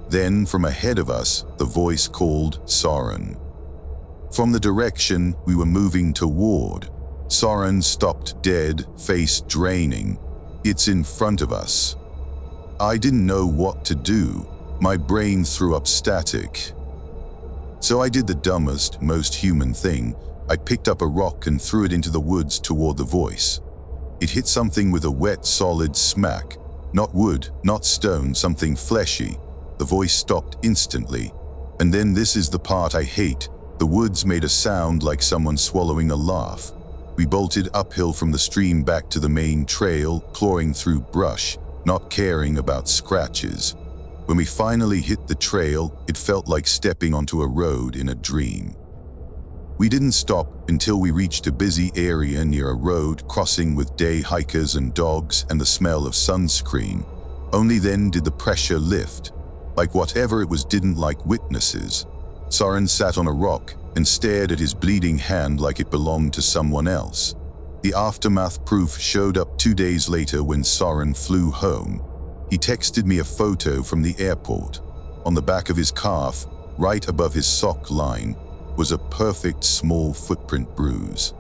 S1: Then, from ahead of us, the voice called Soren. From the direction we were moving toward, Soren stopped dead, face draining. It's in front of us. I didn't know what to do. My brain threw up static. So I did the dumbest, most human thing. I picked up a rock and threw it into the woods toward the voice. It hit something with a wet, solid smack. Not wood, not stone, something fleshy. The voice stopped instantly. And then this is the part I hate. The woods made a sound like someone swallowing a laugh. We bolted uphill from the stream back to the main trail, clawing through brush, not caring about scratches. When we finally hit the trail, it felt like stepping onto a road in a dream. We didn't stop until we reached a busy area near a road crossing with day hikers and dogs and the smell of sunscreen. Only then did the pressure lift. Like whatever it was didn't like witnesses. Soren sat on a rock and stared at his bleeding hand like it belonged to someone else. The aftermath proof showed up 2 days later when Soren flew home. He texted me a photo from the airport. On the back of his calf, right above his sock line, was a perfect small footprint bruise.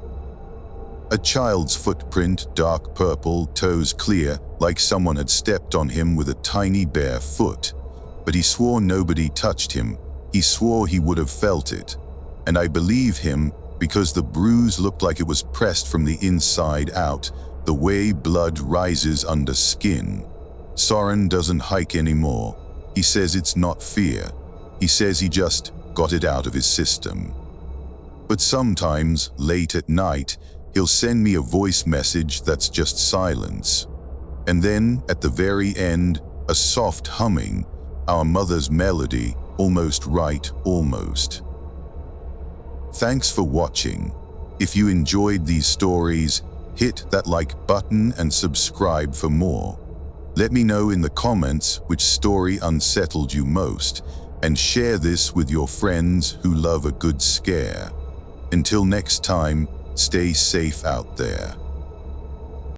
S1: A child's footprint, dark purple, toes clear, like someone had stepped on him with a tiny bare foot. But he swore nobody touched him. He swore he would have felt it. And I believe him because the bruise looked like it was pressed from the inside out, the way blood rises under skin. Soren doesn't hike anymore. He says it's not fear. He says he just got it out of his system. But sometimes, late at night, he'll send me a voice message that's just silence. And then, at the very end, a soft humming, our mother's melody, almost right, almost. Thanks for watching. If you enjoyed these stories, hit that like button and subscribe for more. Let me know in the comments which story unsettled you most, and share this with your friends who love a good scare. Until next time, stay safe out there.